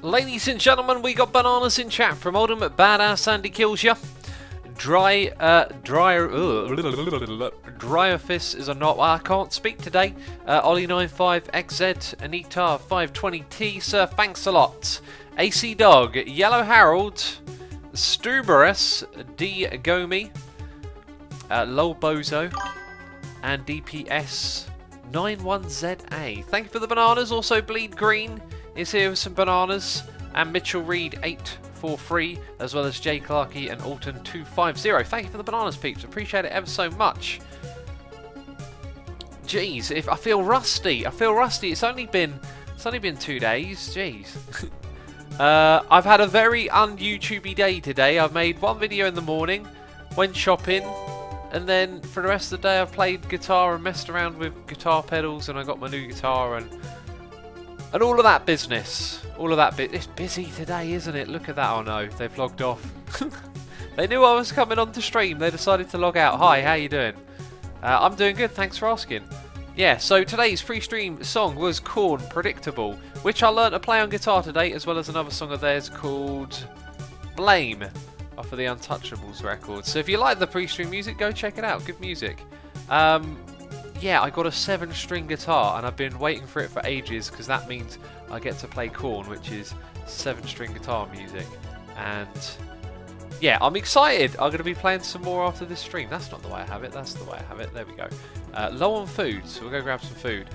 Ladies and gentlemen, we got bananas in chat from Ultimate Badass Andy Kills Ya. Dryerfist is a not. I can't speak today. Ollie95XZ, Anita 520T, sir, thanks a lot. AC Dog, Yellow Harold, Stuberus, D Gomi, Lol Bozo, and DPS 91ZA. Thank you for the bananas. Also, Bleed Green is here with some bananas, and Mitchell Reed 843, as well as Jay Clarkey and Alton 250. Thank you for the bananas, peeps. Appreciate it ever so much. Jeez, if I feel rusty. It's only been 2 days. Jeez. I've had a very un-YouTubey day today. I've made one video in the morning, went shopping, and then for the rest of the day I've played guitar and messed around with guitar pedals, and I got my new guitar and all of that business. It's busy today, isn't it? Look at that. Oh no, they've logged off. They knew I was coming on to stream. They decided to log out. Hi, how you doing? I'm doing good, thanks for asking. Yeah, so today's pre-stream song was Korn, Predictable, which I learnt to play on guitar today, as well as another song of theirs called Blame, off of the Untouchables record. So if you like the pre-stream music, go check it out. Good music. Yeah, I got a 7-string guitar, and I've been waiting for it for ages, because that means I get to play Korn, which is 7-string guitar music. And yeah, I'm excited. I'm going to be playing some more after this stream. That's not the way I have it. That's the way I have it. There we go. Low on food, so we'll go grab some food.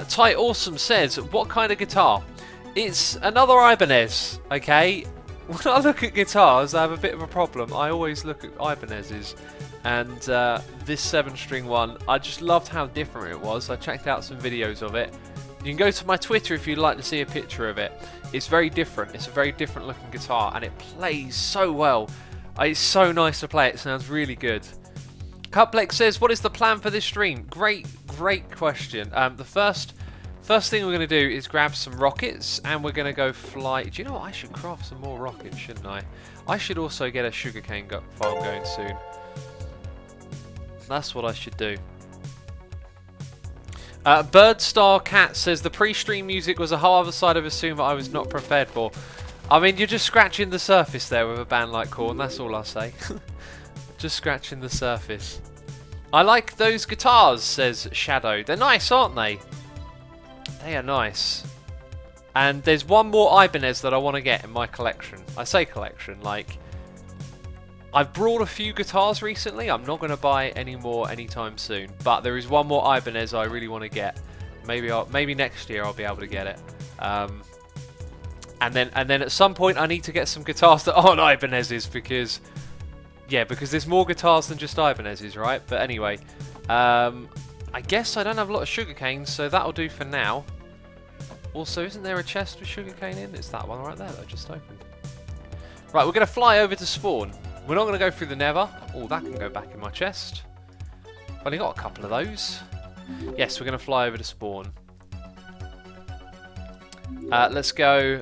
Ty Awesome says, what kind of guitar? It's another Ibanez, okay? When I look at guitars, I have a bit of a problem. I always look at Ibanez's. And this 7-string one, I just loved how different it was. I checked out some videos of it. You can go to my Twitter if you'd like to see a picture of it. It's very different. It's a very different looking guitar, and it plays so well. It's so nice to play. It sounds really good. Cuplex says, what is the plan for this stream? Great question. The first thing we're going to do is grab some rockets, and we're going to go fly. Do you know what? I should craft some more rockets, shouldn't I? I should also get a sugarcane farm going soon. That's what I should do. Birdstar Cat says the pre-stream music was a whole other side of Asuma I was not prepared for. I mean, you're just scratching the surface there with a band like Korn, that's all I'll say. Just scratching the surface. I like those guitars, says Shadow. They're nice, aren't they? They are nice. And there's one more Ibanez that I want to get in my collection. I say collection, like, I've brought a few guitars recently. I'm not going to buy any more anytime soon, but there is one more Ibanez I really want to get. Maybe next year I'll be able to get it. And then at some point I need to get some guitars that aren't Ibanez's, because there's more guitars than just Ibanez's, right? But anyway, I guess I don't have a lot of sugarcane, so that'll do for now. Also, isn't there a chest with sugarcane in? It's that one right there that I just opened. Right, we're going to fly over to spawn. We're not going to go through the nether. Oh, that can go back in my chest. I've only got a couple of those. Yes, we're going to fly over to spawn. Let's go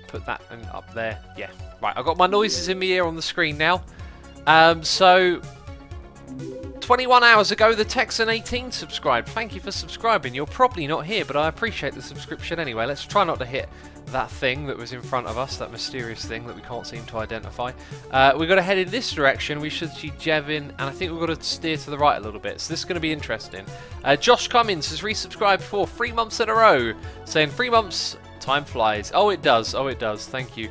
put that up there. Yeah. Right, I've got my noises in my ear on the screen now. So 21 hours ago, the Texan18 subscribed. Thank you for subscribing. You're probably not here, but I appreciate the subscription anyway. Let's try not to hit that thing that was in front of us, that mysterious thing that we can't seem to identify. We've got to head in this direction. We should see Jevin, and I think we've got to steer to the right a little bit. So this is going to be interesting. Josh Cummins has resubscribed for 3 months in a row, saying 3 months, time flies. Oh, it does. Oh, it does. Thank you.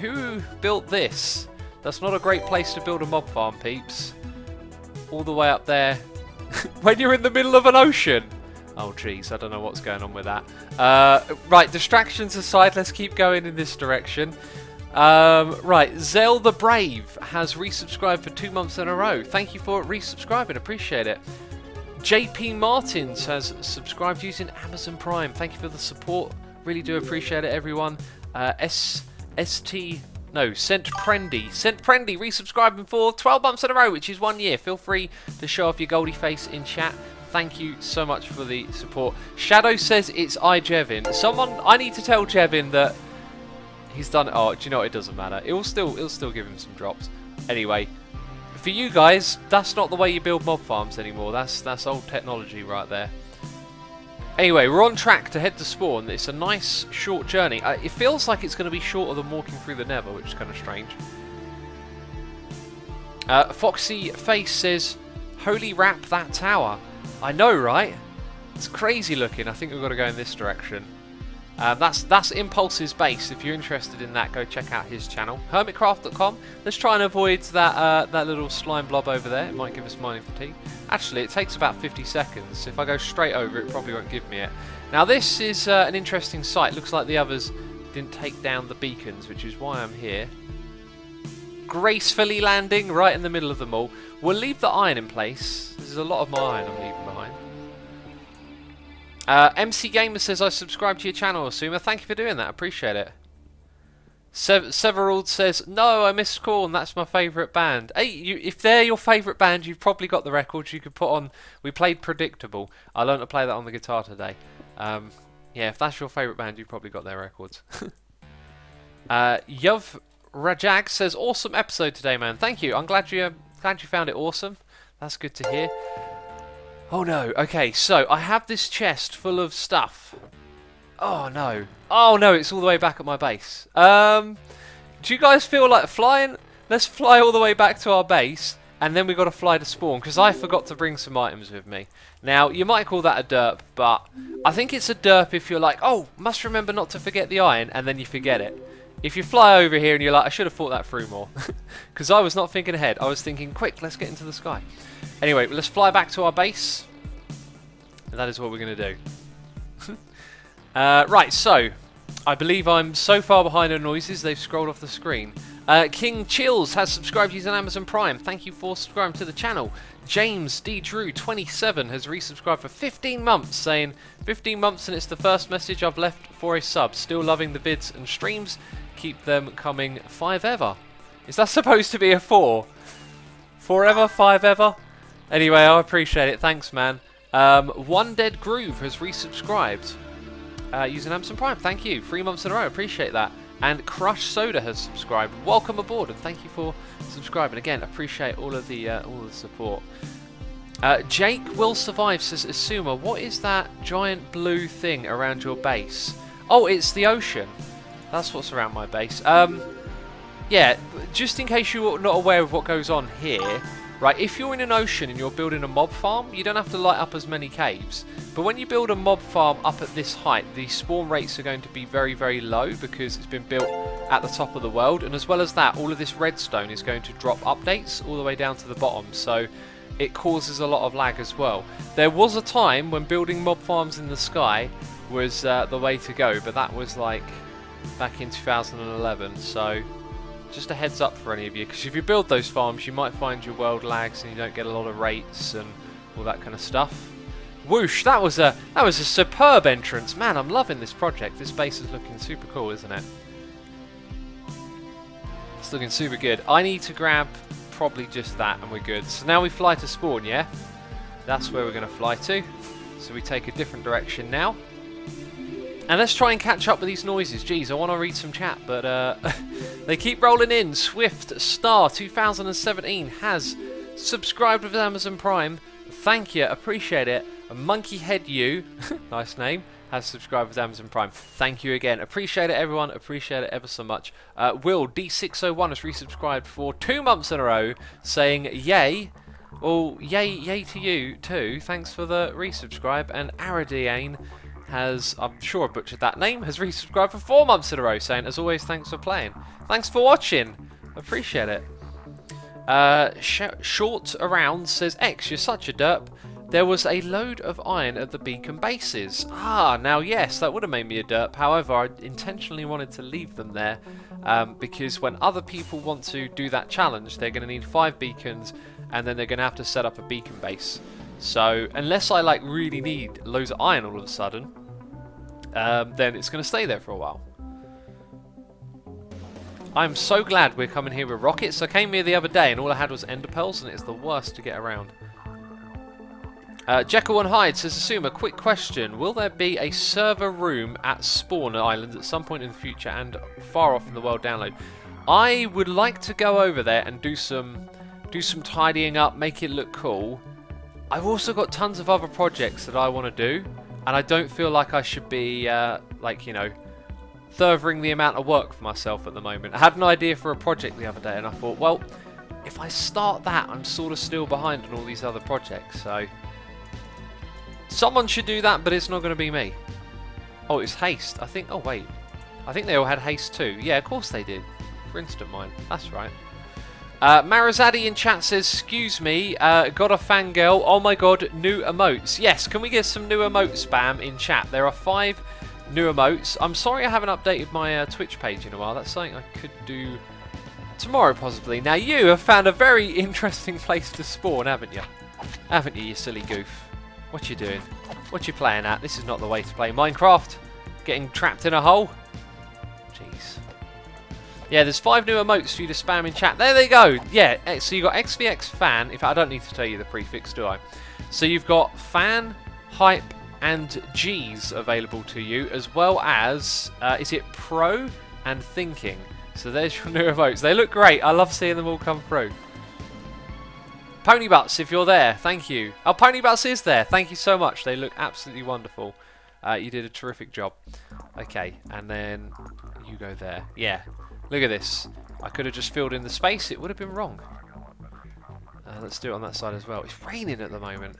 Who built this? That's not a great place to build a mob farm, peeps. All the way up there when you're in the middle of an ocean. Oh jeez, I don't know what's going on with that. Right, distractions aside, let's keep going in this direction. Right, Zell the Brave has resubscribed for 2 months in a row. Thank you for resubscribing, appreciate it. JP Martins has subscribed using Amazon Prime. Thank you for the support, really do appreciate it, everyone. Sent Prendy resubscribing for 12 months in a row, which is 1 year. Feel free to show off your goldie face in chat. Thank you so much for the support. Shadow says it's Jevin. I need to tell Jevin that he's done it. Oh, do you know what? It doesn't matter. It'll still give him some drops. Anyway, for you guys, that's not the way you build mob farms anymore. That's old technology right there. Anyway, we're on track to head to spawn. It's a nice short journey. It feels like it's going to be shorter than walking through the Nether, which is kind of strange. Foxy Face says, "Holy wrap, that tower." I know, right? It's crazy looking. I think we've got to go in this direction. That's Impulse's base. If you're interested in that, go check out his channel. Hermitraft.com. Let's try and avoid that that little slime blob over there. It might give us mining fatigue. Actually, it takes about 50 seconds. If I go straight over it, probably won't give me it. Now, this is an interesting site. Looks like the others didn't take down the beacons, which is why I'm here. Gracefully landing right in the middle of them all. We'll leave the iron in place. There's a lot of my iron I'm leaving behind. MC Gamer says, "I subscribe to your channel, Asuma." Thank you for doing that. I appreciate it. Severald says, "No, I missed Corn. That's my favourite band." Hey, if they're your favourite band, you've probably got the records you could put on. We played Predictable. I learned to play that on the guitar today. Yeah, if that's your favourite band, you've probably got their records. Yuv Rajag says, "Awesome episode today, man." Thank you. I'm glad you found it awesome. That's good to hear. Oh no. Okay, so I have this chest full of stuff. Oh no. Oh no, it's all the way back at my base. Do you guys feel like flying? Let's fly all the way back to our base, and then we've got to fly to spawn, because I forgot to bring some items with me. Now, you might call that a derp, but I think it's a derp if you're like, oh, must remember not to forget the iron, and then you forget it. If you fly over here and you're like, I should have thought that through more. Because I was not thinking ahead. I was thinking, quick, let's get into the sky. Anyway, let's fly back to our base. And that is what we're going to do. Right, so I believe I'm so far behind on noises they've scrolled off the screen. King Chills has subscribed using Amazon Prime. Thank you for subscribing to the channel. James D. Drew 27 has resubscribed for 15 months, saying 15 months and it's the first message I've left for a sub. Still loving the vids and streams. Keep them coming 5 ever. Is that supposed to be a 4? Forever, 5 ever? Anyway, I appreciate it. Thanks, man. One Dead Groove has resubscribed using Amazon Prime. Thank you. 3 months in a row. Appreciate that. And Crush Soda has subscribed. Welcome aboard, and thank you for subscribing. Again, appreciate all of the support. Jake Will Survive says, "Asuma, what is that giant blue thing around your base?" Oh, it's the ocean. That's what's around my base. Yeah, just in case you're not aware of what goes on here, right, if you're in an ocean and you're building a mob farm, you don't have to light up as many caves. But when you build a mob farm up at this height, the spawn rates are going to be very, very low because it's been built at the top of the world. And as well as that, all of this redstone is going to drop updates all the way down to the bottom. So it causes a lot of lag as well. There was a time when building mob farms in the sky was the way to go, but that was like back in 2011. So just a heads up for any of you, because if you build those farms you might find your world lags and you don't get a lot of rates and all that kind of stuff. Whoosh, that was a superb entrance. Man, I'm loving this project. This base is looking super cool, isn't it? It's looking super good. I need to grab probably just that and we're good. So now we fly to spawn, yeah? That's where we're going to fly to. So we take a different direction now. And let's try and catch up with these noises. Jeez, I want to read some chat, but they keep rolling in. Swift Star 2017 has subscribed with Amazon Prime. Thank you, appreciate it. Monkey Head You, nice name, has subscribed with Amazon Prime. Thank you again. Appreciate it, everyone. Appreciate it ever so much. Will D601 has resubscribed for 2 months in a row, saying yay. Well, yay to you too. Thanks for the resubscribe. And Aradiane has, I'm sure I butchered that name, has resubscribed for 4 months in a row, saying, as always, thanks for playing. Thanks for watching. Appreciate it. Short Around says, X, you're such a derp. There was a load of iron at the beacon bases. Ah, now yes, that would have made me a derp. However, I intentionally wanted to leave them there because when other people want to do that challenge, they're going to need 5 beacons and then they're going to have to set up a beacon base. So unless I like really need loads of iron all of a sudden, then it's going to stay there for a while. I'm so glad we're coming here with rockets. I came here the other day and all I had was ender pearls and it's the worst to get around. Jekyll and Hyde says, Asuma, quick question. Will there be a server room at Spawn Island at some point in the future and far off in the world download? I would like to go over there and do some tidying up, make it look cool. I've also got tons of other projects that I want to do. and I don't feel like I should be, like, you know, furthering the amount of work for myself at the moment. I had an idea for a project the other day, and I thought, well, if I start that, I'm sort of still behind on all these other projects, so someone should do that, but it's not going to be me. Oh, it's haste. I think, oh wait, I think they all had haste too. Yeah, of course they did. For instant mine, that's right. Marazadi in chat says, excuse me, got a fangirl. Oh my god, new emotes. Yes, can we get some new emote spam in chat? There are 5 new emotes. I'm sorry I haven't updated my Twitch page in a while. That's something I could do tomorrow possibly. Now you have found a very interesting place to spawn, haven't you? Haven't you, you silly goof? What you doing? What you playing at? This is not the way to play Minecraft. Getting trapped in a hole. Jeez. Yeah, there's 5 new emotes for you to spam in chat. There they go. Yeah, so you got XVX fan. In fact, I don't need to tell you the prefix, do I? So you've got fan, hype, and G's available to you, as well as, is it pro and thinking? So there's your new emotes. They look great. I love seeing them all come through. Ponybutts, if you're there, thank you. Oh, Ponybutts is there. Thank you so much. They look absolutely wonderful. You did a terrific job. Okay, and then you go there. Yeah, look at this. I could have just filled in the space. It would have been wrong. Let's do it on that side as well. It's raining at the moment.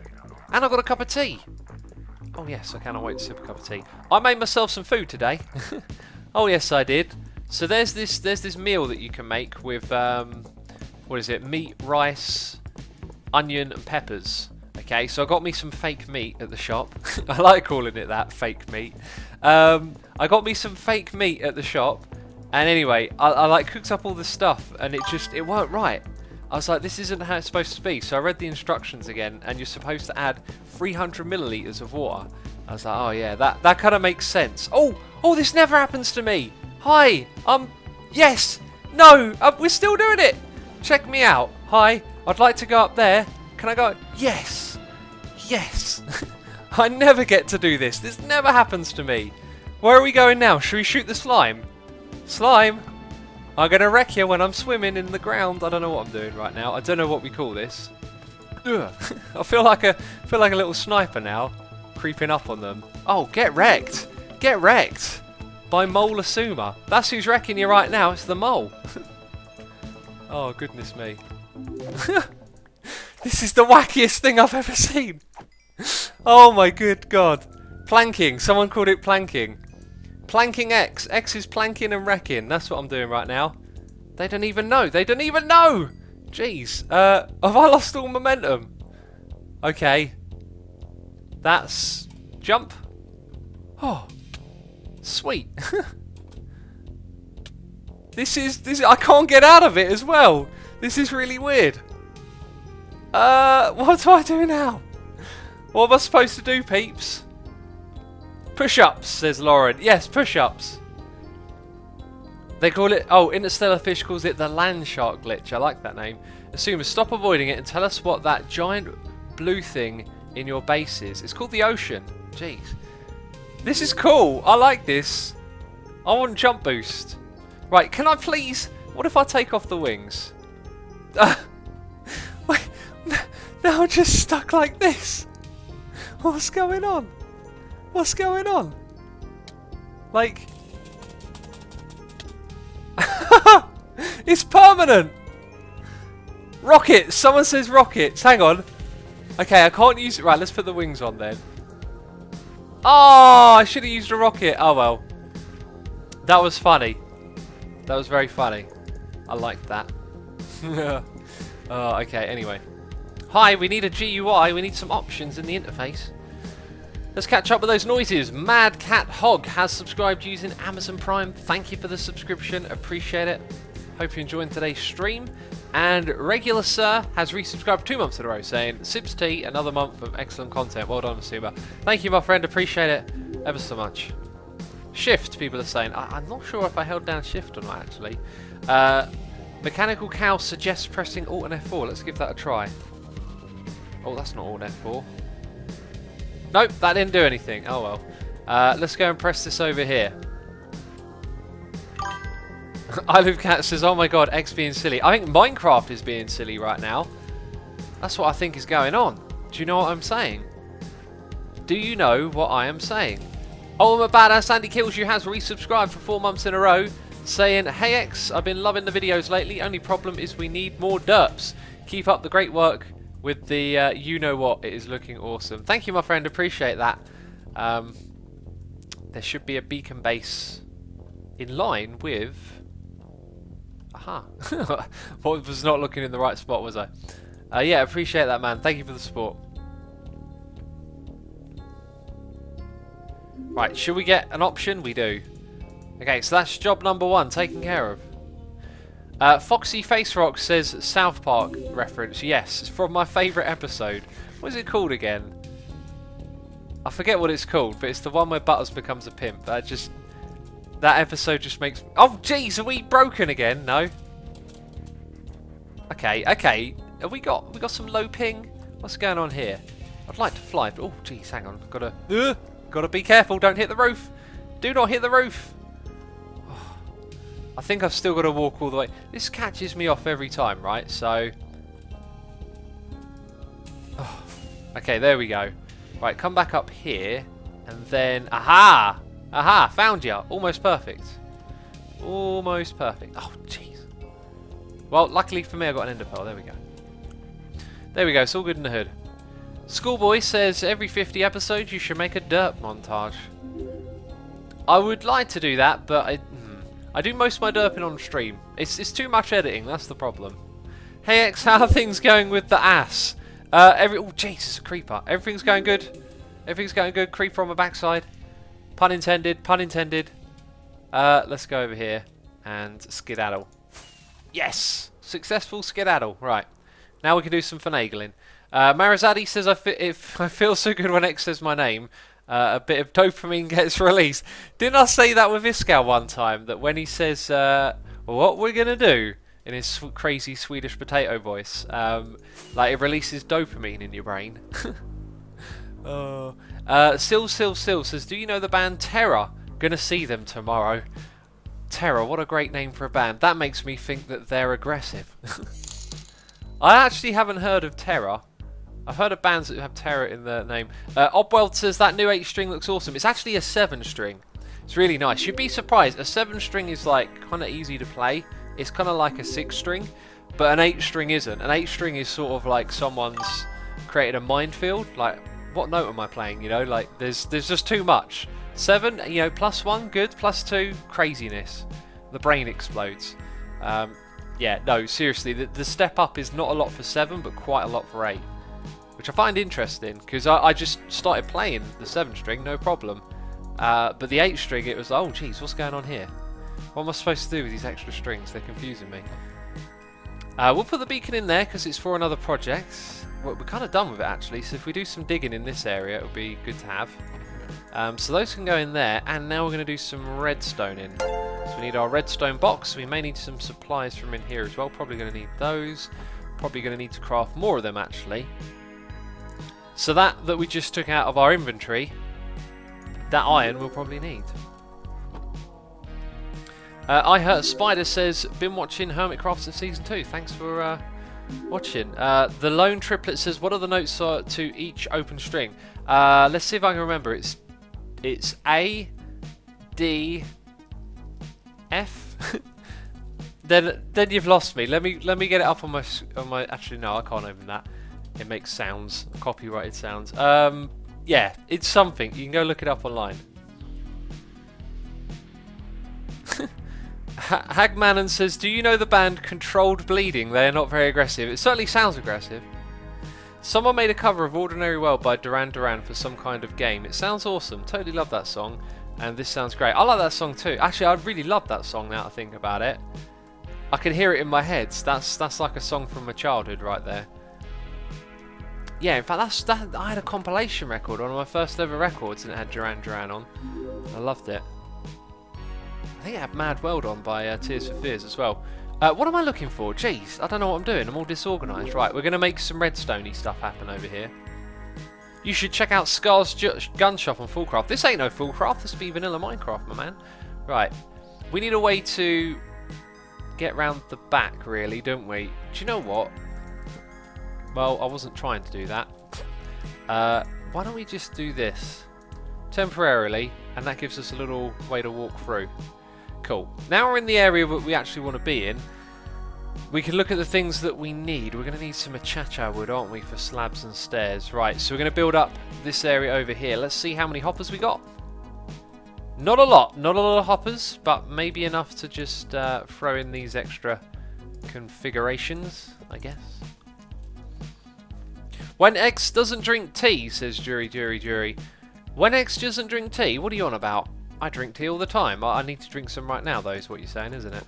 And I've got a cup of tea. Oh, yes, I cannot wait to sip a cup of tea. I made myself some food today. Oh, yes, I did. So there's this meal that you can make with, what is it, meat, rice, onion and peppers. Okay, so I got me some fake meat at the shop. I like calling it that, fake meat. I got me some fake meat at the shop, and anyway, I like cooked up all the stuff, and it weren't right. I was like, this isn't how it's supposed to be. So I read the instructions again, and you're supposed to add 300 milliliters of water. I was like, oh yeah, that kind of makes sense. Oh, this never happens to me. Hi, yes, no, we're still doing it. Check me out. Hi, I'd like to go up there. Can I go? Yes, yes. I never get to do this. This never happens to me. Where are we going now? Should we shoot the slime? Slime, I'm gonna wreck you when I'm swimming in the ground. I don't know what I'm doing right now. I don't know what we call this. Ugh. I feel like a little sniper now, creeping up on them. Oh, get wrecked! Get wrecked by Mole Asuma. That's who's wrecking you right now. It's the mole. Oh goodness me! This is the wackiest thing I've ever seen. Oh my good god! Planking. Someone called it planking. Planking X. X is planking and wrecking. That's what I'm doing right now. They don't even know. They don't even know! Jeez. Have I lost all momentum? Okay. That's... jump. Oh. Sweet. This is... I can't get out of it as well. This is really weird. What do I do now? What am I supposed to do, peeps? Push-ups, says Lauren. Yes, push-ups. They call it... oh, Interstellar Fish calls it the land shark glitch. I like that name. Assume, stop avoiding it and tell us what that giant blue thing in your base is. It's called the ocean. Jeez. This is cool. I like this. I want jump boost. Right, can I please... what if I take off the wings? Wait, now I'm just stuck like this. What's going on? What's going on? Like... it's permanent! Rockets! Someone says rockets. Hang on. Okay, I can't use it. Right, let's put the wings on then. Oh, I should have used a rocket. Oh well. That was funny. That was very funny. I liked that. Okay, anyway. Hi, we need a GUI. We need some options in the interface. Let's catch up with those noises. Mad Cat Hog has subscribed using Amazon Prime. Thank you for the subscription. Appreciate it. Hope you're enjoying today's stream. And Regular Sir has resubscribed 2 months in a row, saying, Sips Tea, another month of excellent content. Well done, Asuma. Thank you, my friend. Appreciate it ever so much. Shift, people are saying. I'm not sure if I held down Shift or not, actually. Mechanical Cow suggests pressing Alt and F4. Let's give that a try. Oh, that's not Alt and F4. Nope, that didn't do anything. Oh well. Let's go and press this over here. I Live Cat says, oh my god, X being silly. I think Minecraft is being silly right now. That's what I think is going on. Do you know what I'm saying? Do you know what I am saying? Oh, I'm a badass. Andy Kills You has resubscribed for 4 months in a row, saying, "Hey X, I've been loving the videos lately. Only problem is we need more derps. Keep up the great work with the you know what. It is looking awesome." Thank you, my friend. Appreciate that. There should be a beacon base in line with... Aha. Well, was not looking in the right spot, was I? Yeah, appreciate that, man. Thank you for the support. Right, should we get an option? We do. Okay, so that's job number 1, taken care of. Foxy Face Rock says South Park reference. Yes, it's from my favourite episode. What is it called again? I forget what it's called, but it's the one where Butters becomes a pimp. That episode just makes... Oh, jeez, are we broken again? No. Okay, okay. Have we got some low ping? What's going on here? I'd like to fly. Oh, jeez, hang on. Gotta be careful. Don't hit the roof. Do not hit the roof. Oh, I think I've still got to walk all the way. This catches me off every time, right? So... Oh. Okay, there we go. Right, come back up here. And then... Aha! Aha! Found you. Almost perfect. Almost perfect. Oh, jeez. Well, luckily for me, I got an ender pearl. There we go. There we go. It's all good in the hood. Schoolboy says every 50 episodes you should make a derp montage. I would like to do that, but I do most of my derping on stream. It's too much editing. That's the problem. Hey X, how are things going with the ass? Oh Jesus, a creeper. Everything's going good. Everything's going good. Creeper on my backside. Pun intended. Pun intended. Let's go over here and skedaddle. Yes, successful skedaddle. Right. Now we can do some finagling. Marazadi says, I feel so good when X says my name. A bit of dopamine gets released. Didn't I say that with Iskal one time? That when he says, what we're going to do, in his crazy Swedish potato voice, like it releases dopamine in your brain. Sil says, do you know the band Terror? Gonna see them tomorrow. Terror, what a great name for a band. That makes me think that they're aggressive. I actually haven't heard of Terror. I've heard of bands that have Terror in their name. Obweld says that new 8-string looks awesome. It's actually a 7-string. It's really nice. You'd be surprised. A 7-string is like kind of easy to play. It's kind of like a 6-string, but an 8-string isn't. An 8-string is sort of like someone's created a minefield. Like, what note am I playing? You know, like there's just too much. 7, you know, +1 good, +2 craziness. The brain explodes. Yeah, no, seriously, the step up is not a lot for 7, but quite a lot for 8. Which I find interesting, because I just started playing the 7-string, no problem. But the 8-string, it was, oh jeez, what's going on here? What am I supposed to do with these extra strings? They're confusing me. We'll put the beacon in there, because it's for another project. We're kind of done with it, actually, so if we do some digging in this area, it'll be good to have. So those can go in there, and now we're going to do some redstone in. So we need our redstone box. We may need some supplies from in here as well. Probably going to need those. Probably going to need to craft more of them, actually. So that we just took out of our inventory, that iron we'll probably need. I Hurt Spider says, been watching Hermitraft since Season 2. Thanks for watching. The Lone Triplet says, what are the notes to each open string? Let's see if I can remember. It's A, D, F. then you've lost me. Let me get it up on my. Actually, no, I can't open that. It makes sounds, copyrighted sounds. Yeah, it's something. You can go look it up online. Hagmanon says, do you know the band Controlled Bleeding? They are not very aggressive. It certainly sounds aggressive. Someone made a cover of Ordinary World by Duran Duran for some kind of game. It sounds awesome. Totally love that song. And this sounds great. I like that song too. Actually, I really love that song now that I think about it. I can hear it in my head. That's like a song from my childhood right there. Yeah, in fact, I had a compilation record, one of my first ever records, and it had Duran Duran on. I loved it. I think it had Mad World on by Tears for Fears as well. What am I looking for? Jeez, I don't know what I'm doing. I'm all disorganised. Right, we're going to make some redstone-y stuff happen over here. You should check out Scar's gun shop on Fullcraft. This ain't no Fullcraft. This would be vanilla Minecraft, my man. Right, we need a way to get round the back, really, don't we? Do you know what? Well, I wasn't trying to do that. Why why don't we just do this temporarily, and that gives us a little way to walk through. Cool. Now we're in the area that we actually want to be in. We can look at the things that we need. We're going to need some achacha wood, aren't we, for slabs and stairs. Right, so we're going to build up this area over here. Let's see how many hoppers we got. Not a lot of hoppers, but maybe enough to just throw in these extra configurations, I guess. When X doesn't drink tea, says Jury. When X doesn't drink tea, what are you on about? I drink tea all the time. I need to drink some right now, though, is what you're saying, isn't it?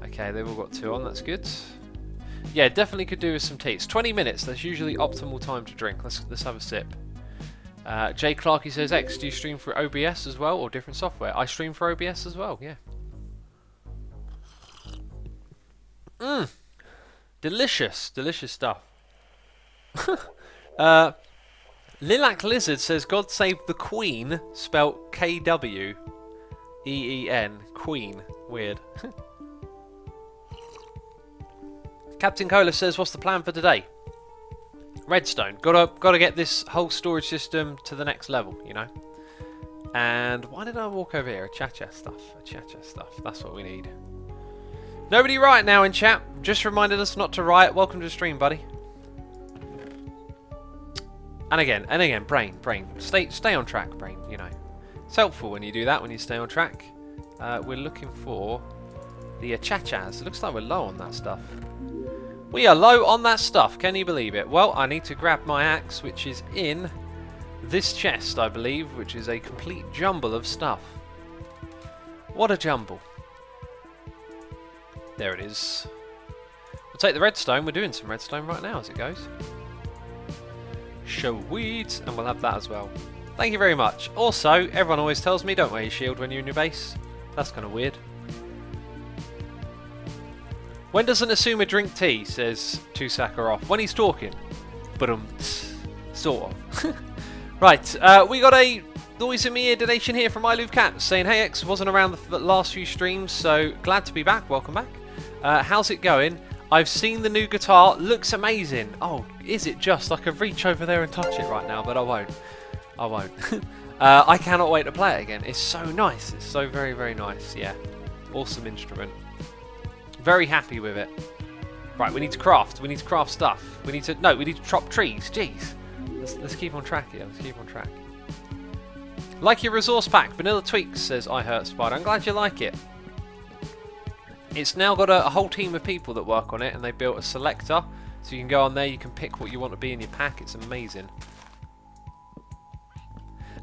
Okay, they've all got 2 on, that's good. Yeah, definitely could do with some tea. It's 20 minutes, that's usually optimal time to drink. Let's have a sip. Jay Clarkey says, X, do you stream for OBS as well, or different software? I stream for OBS as well, yeah. Delicious stuff. Lilac Lizard says, God save the Queen, spelt Kween, Queen. Weird. Captain Cola says, what's the plan for today? Redstone. Gotta get this whole storage system to the next level, you know. And why did I walk over here? Achacha stuff. That's what we need. Nobody riot now in chat. Just reminded us not to riot. Welcome to the stream, buddy. And again, brain. Stay on track, brain, you know. It's helpful when you do that, when you stay on track. We're looking for the achachas. It looks like we're low on that stuff. We are low on that stuff, can you believe it? Well, I need to grab my axe, which is in this chest, I believe, which is a complete jumble of stuff. What a jumble. There it is. We'll take the redstone. We're doing some redstone right now as it goes. Sweet, and we'll have that as well. Thank you very much. Also, everyone always tells me don't wear your shield when you're in your base. That's kind of weird. When does an Asuma drink tea, says Sakharov. When he's talking. But sort of. Right, we got a noise in my ear donation here from iLoveCat saying, hey X, wasn't around the last few streams, so glad to be back. Welcome back. How's it going? I've seen the new guitar, looks amazing. Oh, is it just? I could reach over there and touch it right now, but I won't. I cannot wait to play it again. It's so nice. It's so very, very nice. Yeah, awesome instrument. Very happy with it. Right, we need to craft. We need to craft stuff. We need to chop trees. Jeez. Let's keep on track here. Let's keep on track. Like your resource pack. Vanilla Tweaks says, I hurt Spider. I'm glad you like it. It's now got a whole team of people that work on it, and they built a selector, so you can go on there, you can pick what you want to be in your pack. It's amazing.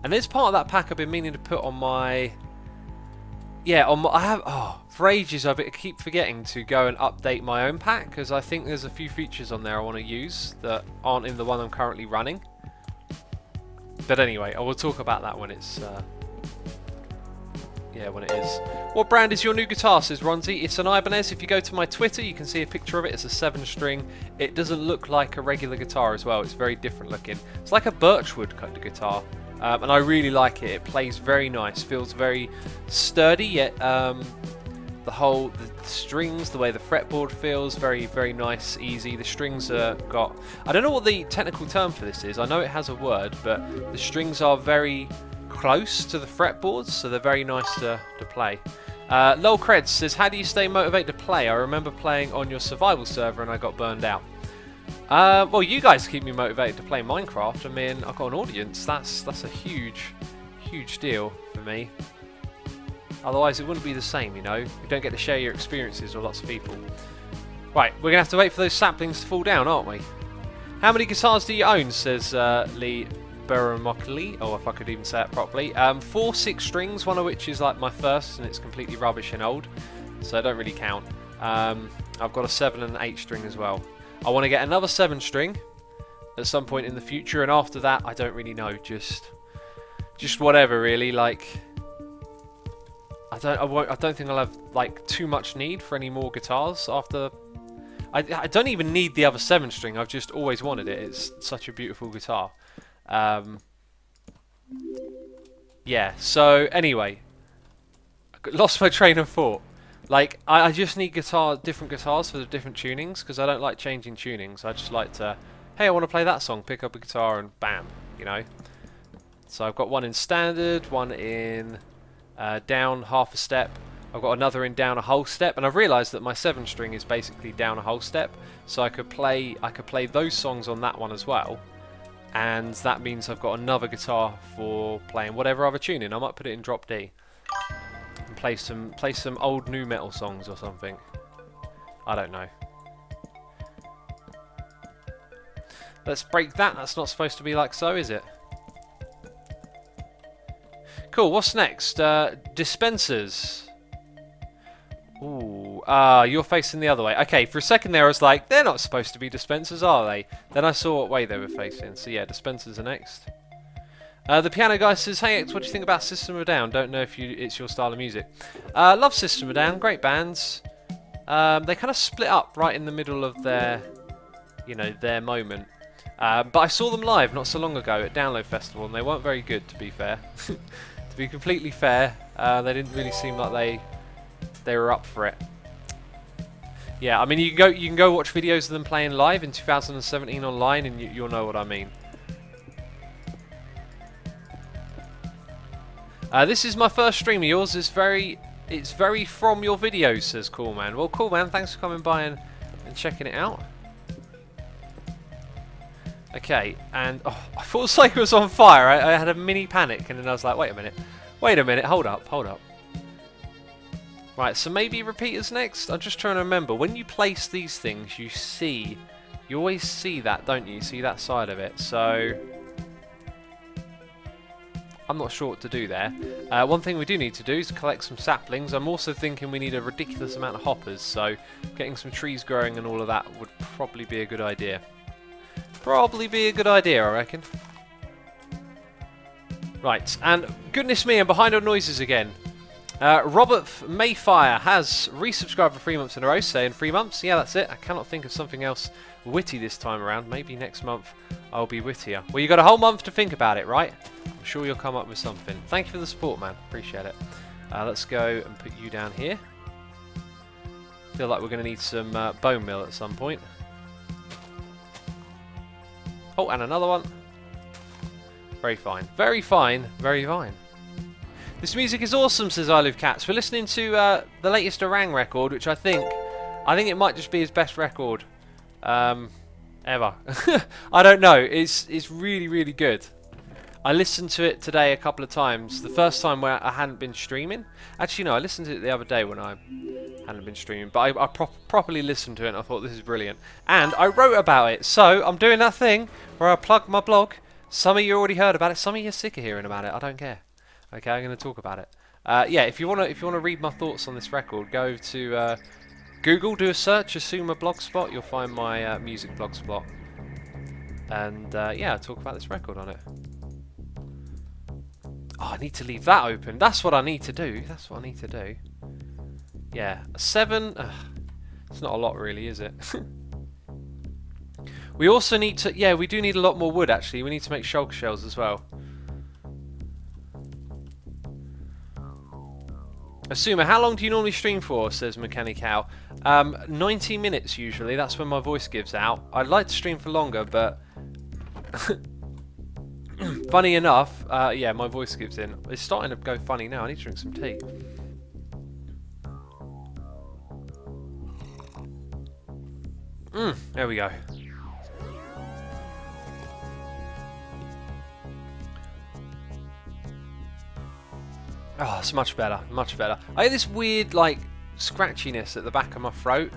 And there's part of that pack I've been meaning to put on my... Yeah, for ages I keep forgetting to go and update my own pack, because I think there's a few features on there I want to use that aren't in the one I'm currently running. But anyway, I will talk about that when it's... Yeah, when it is. What brand is your new guitar, says Ronzi? It's an Ibanez. If you go to my Twitter, you can see a picture of it. It's a 7-string. It doesn't look like a regular guitar as well. It's very different looking. It's like a birchwood kind of guitar. And I really like it. It plays very nice. Feels very sturdy, yet the strings, the way the fretboard feels, very, very nice, easy. The strings are got... I don't know what the technical term for this is. I know it has a word, but the strings are very... close to the fretboards, so they're very nice to play. Lol Creds says, how do you stay motivated to play? I remember playing on your survival server and I got burned out. Well, you guys keep me motivated to play Minecraft. I mean, I've got an audience. That's a huge deal for me. Otherwise, it wouldn't be the same, you know. You don't get to share your experiences with lots of people. Right, we're going to have to wait for those saplings to fall down, aren't we? How many guitars do you own, says Lee Baramokli, or if I could even say it properly. 4 6-strings, one of which is like my first, and it's completely rubbish and old, so I don't really count. I've got a 7 and an 8-string as well. I want to get another 7-string at some point in the future, and after that, I don't really know. Just whatever, really. Like, I don't think I'll have like too much need for any more guitars after. I don't even need the other 7-string. I've just always wanted it. It's such a beautiful guitar. Yeah, so anyway, I lost my train of thought. Like, I just need different guitars for the different tunings, because I don't like changing tunings. I just like to hey, I want to play that song, pick up a guitar and bam, you know. So I've got one in standard, one in down half a step. I've got another in down a whole step, and I've realised that my 7-string is basically down a whole step. So I could play those songs on that one as well, and that means I've got another guitar for playing whatever other tuning. I might put it in drop D and play some old nu metal songs or something. I don't know. Let's break that. That's not supposed to be like so, is it? Cool, what's next? Dispensers. Ooh, you're facing the other way. Okay, for a second there I was like, they're not supposed to be dispensers, are they? Then I saw what way they were facing. So yeah, dispensers are next. The piano guy says, hey X, what do you think about System of a Down? Don't know if it's your style of music. Love System of a Down, great bands. They kind of split up right in the middle of their, you know, their moment. But I saw them live not so long ago at Download Festival, and they weren't very good, to be fair. To be completely fair, they didn't really seem like they were up for it. Yeah, I mean, you can go watch videos of them playing live in 2017 online, and you'll know what I mean. This is my first stream. Yours is it's very from your videos, says Cool Man. Well, Cool Man, thanks for coming by and checking it out. Okay, and oh, I thought the cycle was on fire. I had a mini panic, and then I was like, wait a minute, hold up. Right, so maybe repeaters next? I'm just trying to remember. When you place these things, you always see that, don't you? You see that side of it, so I'm not sure what to do there. One thing we do need to do is collect some saplings. I'm also thinking we need a ridiculous amount of hoppers, so getting some trees growing and all of that would probably be a good idea. I reckon. Right, and goodness me, I'm behind on noises again. Robert Mayfire has resubscribed for 3 months in a row, saying 3 months? Yeah, that's it. I cannot think of something else witty this time around. Maybe next month I'll be wittier. Well, you got a whole month to think about it, right? I'm sure you'll come up with something. Thank you for the support, man. Appreciate it. Let's go and put you down here. Feel like we're going to need some bone meal at some point. Oh, and another one. Very fine. Very fine. Very fine. This music is awesome, says I Live Cats. We're listening to the latest Orang record, which I think it might just be his best record ever. I don't know. It's really, really good. I listened to it today a couple of times. The first time where I hadn't been streaming. Actually, no, I listened to it the other day when I hadn't been streaming. But I properly listened to it and I thought this is brilliant. And I wrote about it. So I'm doing that thing where I plug my blog. Some of you already heard about it. Some of you are sick of hearing about it. I don't care. Okay, I'm going to talk about it. Yeah, if you want to read my thoughts on this record, go to Google, do a search, assume a blogspot. You'll find my music blogspot. And yeah, I'll talk about this record on it. Oh, I need to leave that open. That's what I need to do. That's what I need to do. Yeah, 7. It's not a lot, really, is it? We also need to. Yeah, we do need a lot more wood. Actually, we need to make shulker shells as well. Assumer, how long do you normally stream for? Says Mechanic Cow. 90 minutes usually. That's when my voice gives out. I'd like to stream for longer, but funny enough, yeah, my voice gives in. It's starting to go funny now. I need to drink some tea. There we go. Oh, it's much better, much better. I get this weird, like, scratchiness at the back of my throat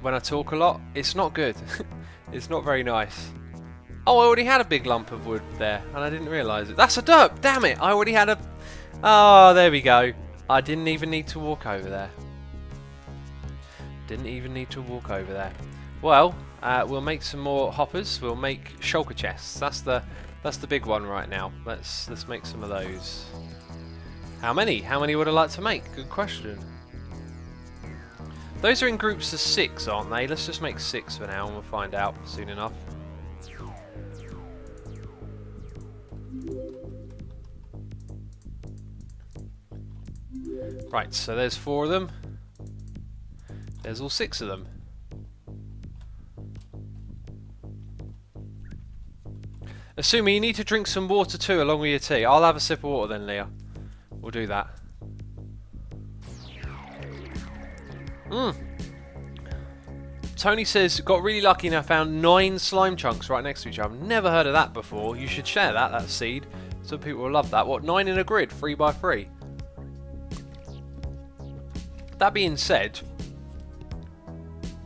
when I talk a lot. It's not good. It's not very nice. Oh, I already had a big lump of wood there, and I didn't realise it. That's a derp! Damn it! I already had a... Oh, there we go. I didn't even need to walk over there. Didn't even need to walk over there. Well, we'll make some more hoppers. We'll make shulker chests. That's the big one right now. Let's make some of those. How many? How many would I like to make? Good question. Those are in groups of 6, aren't they? Let's just make 6 for now and we'll find out soon enough. Right, so there's 4 of them. There's all 6 of them. Assuming you need to drink some water too along with your tea. I'll have a sip of water then, Leah. We'll do that. Tony says, got really lucky and I found 9 slime chunks right next to each other. I've never heard of that before. You should share that seed. Some people will love that. What, 9 in a grid, 3 by 3? That being said,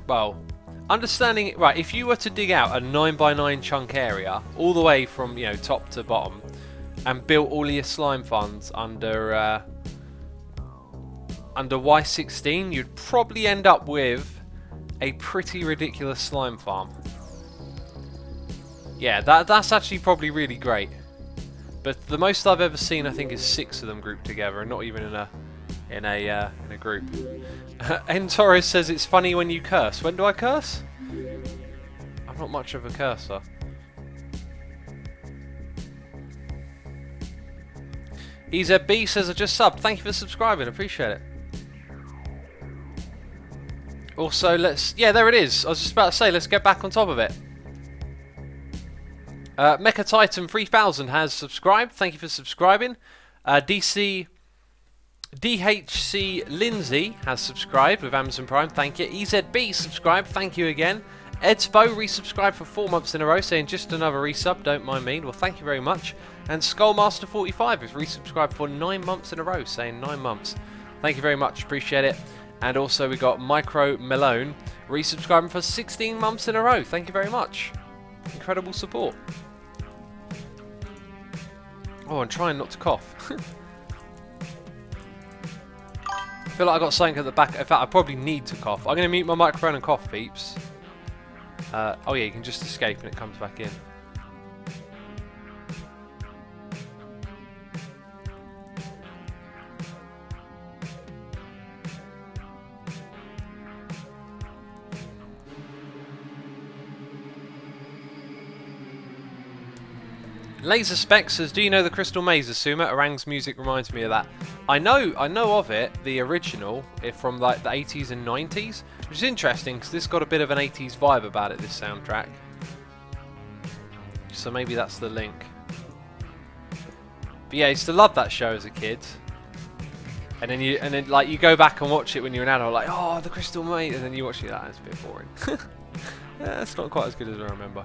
well, understanding it, right, if you were to dig out a 9 by 9 chunk area, all the way from, you know, top to bottom, and built all of your slime farms under Y16, you'd probably end up with a pretty ridiculous slime farm. Yeah, that's actually probably really great. But the most I've ever seen, I think, is 6 of them grouped together, and not even in a group. N-Torres says it's funny when you curse. When do I curse? I'm not much of a cursor. EZB says I just subbed. Thank you for subscribing. Appreciate it. Also, yeah, there it is. I was just about to say, let's get back on top of it. Mecha Titan 3000 has subscribed. Thank you for subscribing. DHC Lindsay has subscribed with Amazon Prime. Thank you. EZB subscribed. Thank you again. Edspo resubscribed for 4 months in a row, saying just another resub. Don't mind me. Well, thank you very much. And Skullmaster 45 has resubscribed for 9 months in a row, saying 9 months. Thank you very much. Appreciate it. And also we got Micro Malone resubscribing for 16 months in a row. Thank you very much. Incredible support. Oh, I'm trying not to cough. I feel like I got something at the back. In fact, I probably need to cough. I'm going to mute my microphone and cough, peeps. Oh yeah, you can just escape and it comes back in. Laser Spec says, do you know the Crystal Maze, Asuma? Orang's music reminds me of that. I know of it, the original, from like the 80s and 90s, which is interesting because this got a bit of an 80s vibe about it, this soundtrack. So maybe that's the link. But yeah, I used to love that show as a kid. And then like you go back and watch it when you're an adult, like, oh, the Crystal Maze, and then you watch it, it's a bit boring. Yeah, it's not quite as good as I remember.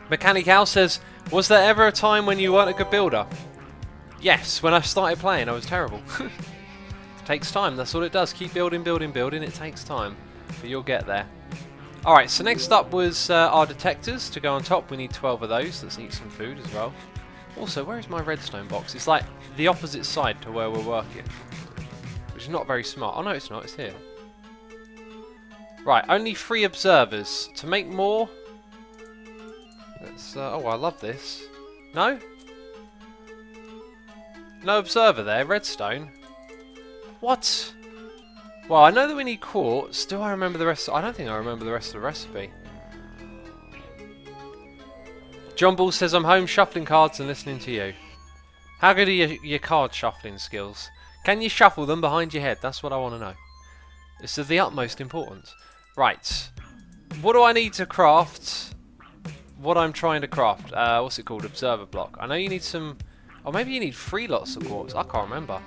Mechanic Al says, was there ever a time when you weren't a good builder? Yes, when I started playing I was terrible. It takes time, that's all it does. Keep building, building, building, it takes time. But you'll get there. Alright, so next up was our detectors to go on top. We need 12 of those. Let's eat some food as well. Also, where is my redstone box? It's like the opposite side to where we're working. Which is not very smart. Oh no, it's not, it's here. Right, only 3 observers. To make more... Let's, oh, I love this. No? No observer there, redstone. What? Well, I know that we need quartz. Do I remember the rest? I don't think I remember the rest of the recipe. John Ball says, I'm home shuffling cards and listening to you. How good are your card shuffling skills? Can you shuffle them behind your head? That's what I want to know. It's of the utmost importance. Right. What do I need to craft? What I'm trying to craft. What's it called? Observer block. I know you need some... Or maybe you need 3 lots of quartz. I can't remember.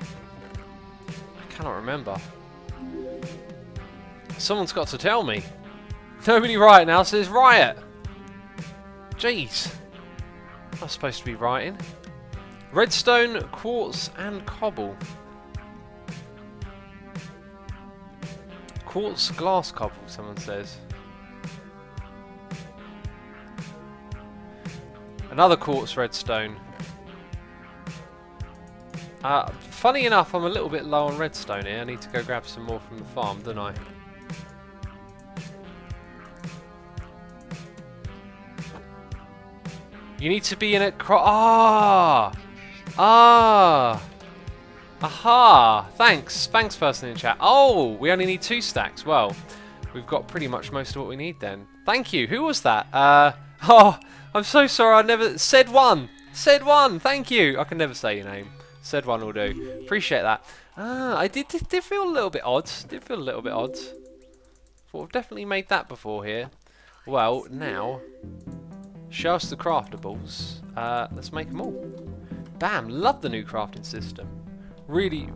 I cannot remember. Someone's got to tell me. Nobody right now says riot. Jeez. I'm supposed to be writing. Redstone, quartz and cobble. Quartz, glass, cobble, someone says. Another quartz redstone. Funny enough, I'm a little bit low on redstone here. I need to go grab some more from the farm, don't I? You need to be in a aha! Thanks person in chat. Oh, we only need 2 stacks. Well, we've got pretty much most of what we need then. Thank you. Who was that? Oh, I'm so sorry. I never said one. Said one. Thank you. I can never say your name. Said one will do. Appreciate that. I did feel a little bit odd. Did feel a little bit odd. Thought I've definitely made that before here. Well, now Show us the craftables. Let's make them all. Bam, love the new crafting system. Really,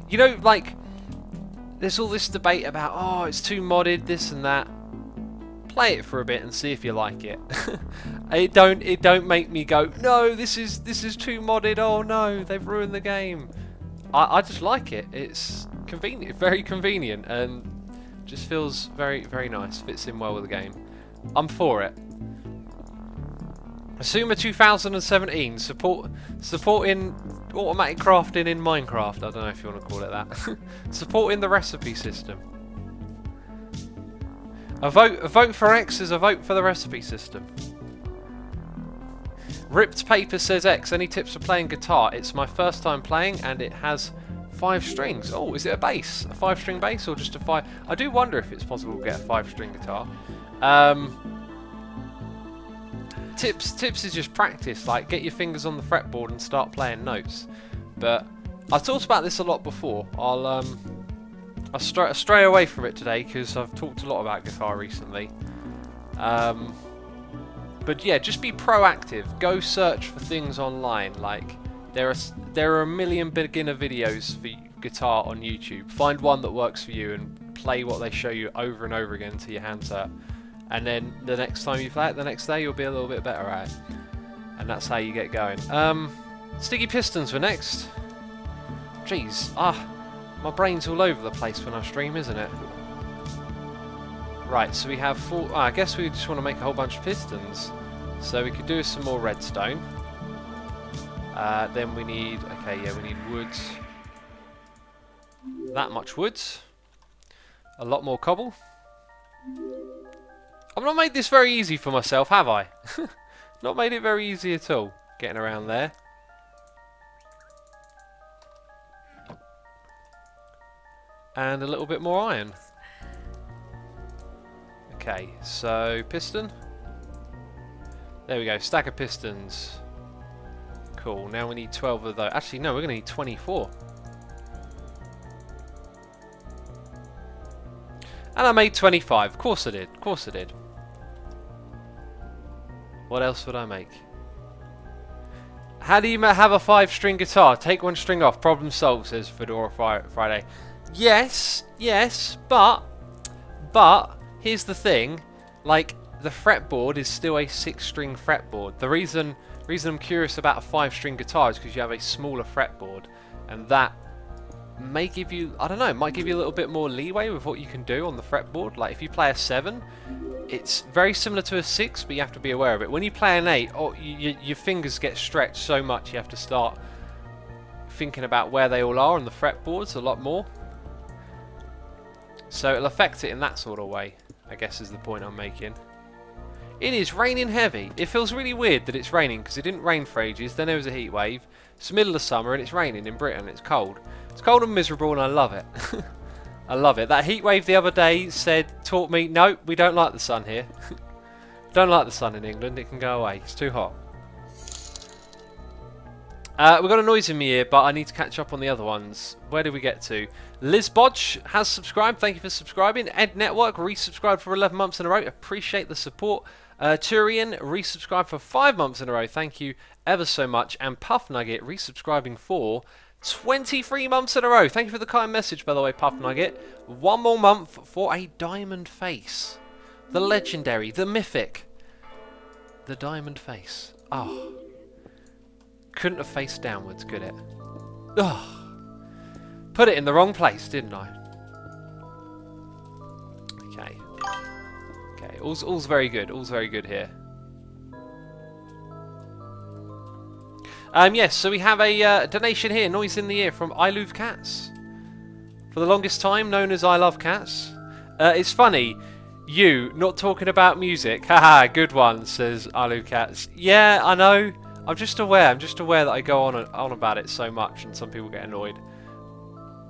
you know, like, there's all this debate about, oh, it's too modded, this and that. Play it for a bit and see if you like it. It don't make me go, no, this is too modded. Oh no, they've ruined the game. I just like it. It's convenient, very convenient, and just feels very, very nice. Fits in well with the game. I'm for it. Asuma 2017 supporting automatic crafting in Minecraft. I don't know if you want to call it that. Supporting the recipe system. A vote for X is a vote for the recipe system. Ripped Paper says X. Any tips for playing guitar? It's my first time playing and it has 5 strings. Oh, is it a bass? A 5-string bass or just a 5? I do wonder if it's possible to get a 5-string guitar. Tips is just practice, like get your fingers on the fretboard and start playing notes. But I've talked about this a lot before. I'll stray away from it today because I've talked a lot about guitar recently. But yeah, just be proactive. Go search for things online. Like there are a million beginner videos for guitar on YouTube. Find one that works for you and play what they show you over and over again until your hands hurt. And then the next time you play it, the next day you'll be a little bit better at it. And that's how you get going. Sticky pistons were next. Jeez, my brain's all over the place when I stream, isn't it? Right, so we have 4... I guess we just want to make a whole bunch of pistons. So we could do some more redstone. Then we need... Okay, yeah, we need wood. That much wood. A lot more cobble. I've not made this very easy for myself, have I? Not made it very easy at all, getting around there. And a little bit more iron. Okay, so piston. There we go, stack of pistons. Cool, now we need 12 of those. Actually, no, we're going to need 24. And I made 25. Of course I did. Of course I did. What else would I make? How do you have a 5-string guitar? Take one string off. Problem solved, says Fedora Friday. Yes, but here's the thing. Like, the fretboard is still a 6-string fretboard. The reason I'm curious about a 5-string guitar is because you have a smaller fretboard, and that may give you, I don't know, might give you a little bit more leeway with what you can do on the fretboard. Like if you play a 7, it's very similar to a 6, but you have to be aware of it. When you play an 8, your fingers get stretched so much you have to start thinking about where they all are on the fretboards a lot more. So it'll affect it in that sort of way, I guess is the point I'm making. It is raining heavy. It feels really weird that it's raining because it didn't rain for ages, then there was a heat wave. It's the middle of summer and it's raining in Britain, it's cold. It's cold and miserable and I love it. I love it. That heat wave the other day taught me, no, we don't like the sun here. Don't like the sun in England, it can go away, it's too hot. We've got a noise in my ear, but I need to catch up on the other ones. Where did we get to? Liz Bodge has subscribed, thank you for subscribing. Ed Network resubscribed for 11 months in a row, appreciate the support. Turian resubscribed for 5 months in a row, thank you ever so much. And Puff Nugget resubscribing for 23 months in a row. Thank you for the kind message, by the way, Puff Nugget. 1 more month for a diamond face. The legendary, the mythic, the diamond face. Oh, couldn't have faced downwards, could it? Oh, put it in the wrong place, didn't I? Okay. Okay, all's very good. All's very good here. Yes, so we have a donation here, noise in the ear, from I Love Cats. For the longest time known as I Love Cats. It's funny, you not talking about music. Haha, good one, says I Love Cats. Yeah, I know. I'm just aware that I go on about it so much and some people get annoyed.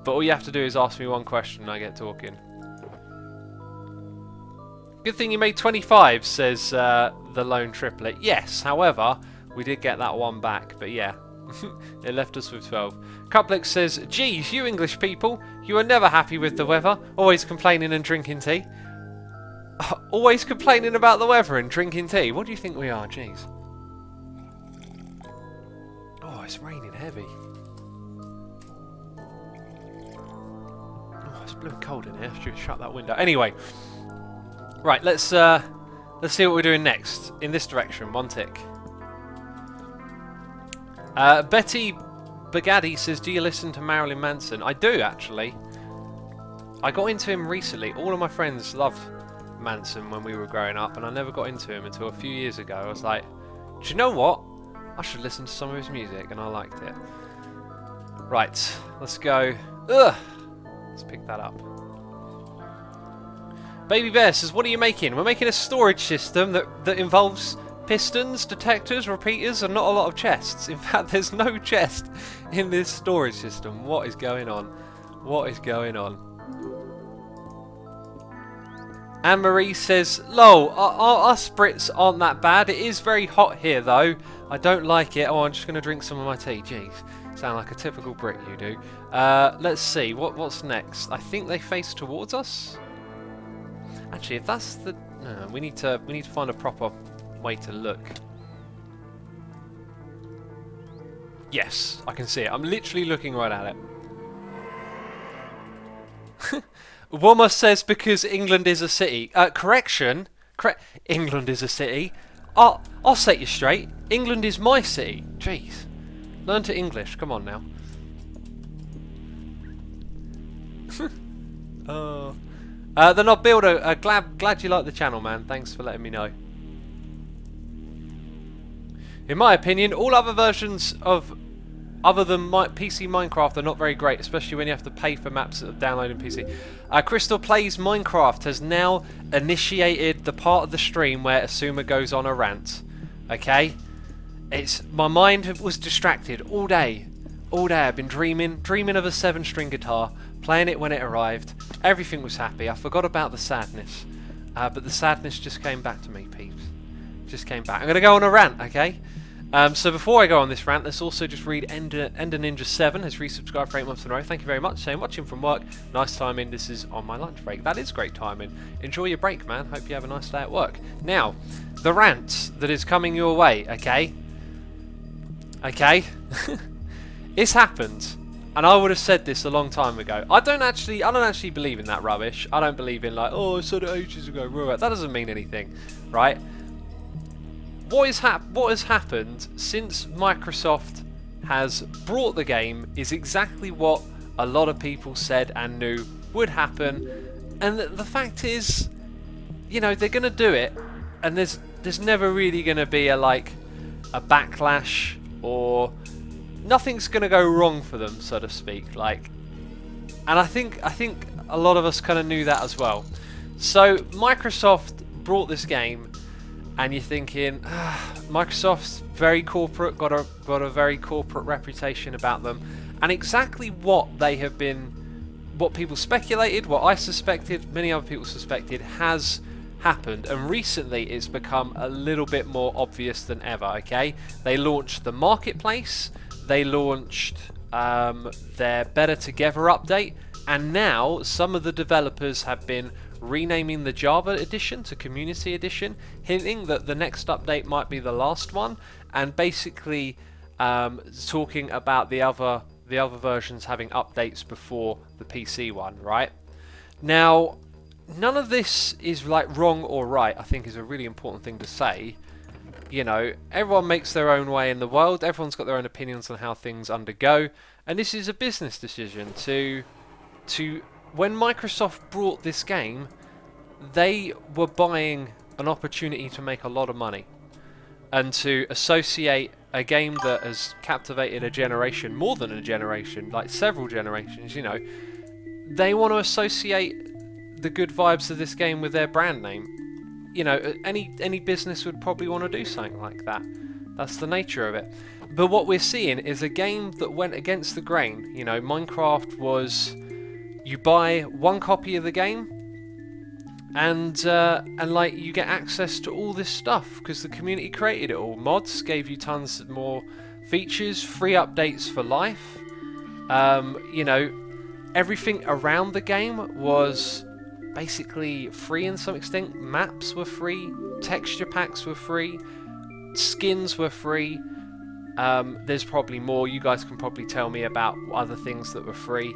But all you have to do is ask me one question and I get talking. Good thing you made 25, says the lone triplet. Yes, however, we did get that one back, but yeah. It left us with 12. Couplex says, geez, you English people, you are never happy with the weather, always complaining and drinking tea. Always complaining about the weather and drinking tea. What do you think we are? Jeez. Oh, it's raining heavy. Oh, it's blowing cold in here. Should shut that window. Anyway, right. Let's see what we're doing next. In this direction. One tick. Betty Bagadi says, "Do you listen to Marilyn Manson?" I do, actually. I got into him recently. All of my friends loved Manson when we were growing up, and I never got into him until a few years ago. I was like, do you know what? I should listen to some of his music, and I liked it. Right, let's go. Ugh! Let's pick that up. Baby Bear says, "What are you making?" We're making a storage system that involves pistons, detectors, repeaters, and not a lot of chests. In fact, there's no chest in this storage system. What is going on? What is going on? Anne-Marie says, "Lol, our Brits aren't that bad. It is very hot here, though. I don't like it. Oh, I'm just going to drink some of my tea." Jeez, sound like a typical Brit, you do. Let's see, what's next? I think they face towards us. Actually, if that's the... No, we need to find a proper way to look. Yes, I can see it. I'm literally looking right at it. Wilma says, "Because England is a city." Correction. England is a city. I'll set you straight. England is my city. Jeez. Learn to English. Come on now. The Knob Builder. Glad you like the channel, man. Thanks for letting me know. In my opinion, all other versions of other than PC Minecraft are not very great, especially when you have to pay for maps that are downloaded in PC. Crystal Plays Minecraft has now initiated the part of the stream where Asuma goes on a rant. Okay? My mind was distracted all day. All day I've been dreaming of a 7-string guitar, playing it when it arrived. Everything was happy. I forgot about the sadness. But the sadness just came back to me, peeps. Just came back. I'm going to go on a rant, okay? So before I go on this rant, let's also just read Ender Ninja 7 has resubscribed for 8 months in a row. Thank you very much. Saying, "Watching from work. Nice timing. This is on my lunch break." That is great timing. Enjoy your break, man. Hope you have a nice day at work. Now, the rant that is coming your way, okay? Okay? It's happened. And I would have said this a long time ago. I don't actually believe in that rubbish. I don't believe in like, "Oh, I said it ages ago." That doesn't mean anything, right? What has happened since Microsoft has brought the game is exactly what a lot of people said and knew would happen, and the fact is, you know, they're gonna do it, and there's never really gonna be a backlash, or nothing's gonna go wrong for them, so to speak. Like, and I think a lot of us kind of knew that as well. So Microsoft brought this game. And you're thinking, Microsoft's very corporate, got a very corporate reputation about them, and exactly what they have been, what people speculated, what I suspected, many other people suspected, has happened. And recently, it's become a little bit more obvious than ever. Okay, they launched the marketplace, they launched their Better Together update, and now some of the developers have been renaming the Java edition to Community Edition, hinting that the next update might be the last one, and basically talking about the other versions having updates before the PC one, right? Now, none of this is like wrong or right. I think is a really important thing to say. You know, everyone makes their own way in the world. Everyone's got their own opinions on how things undergo, and this is a business decision to when Microsoft brought this game, they were buying an opportunity to make a lot of money and to associate a game that has captivated a generation, more than a generation, like several generations, you know. They want to associate the good vibes of this game with their brand name. You know, any business would probably want to do something like that. That's the nature of it. But what we're seeing is a game that went against the grain. You know, Minecraft was... You buy one copy of the game, and like you get access to all this stuff because the community created it all. Mods gave you tons more features, free updates for life. You know, everything around the game was basically free in some extent. Maps were free, texture packs were free, skins were free. There's probably more. You guys can probably tell me about other things that were free.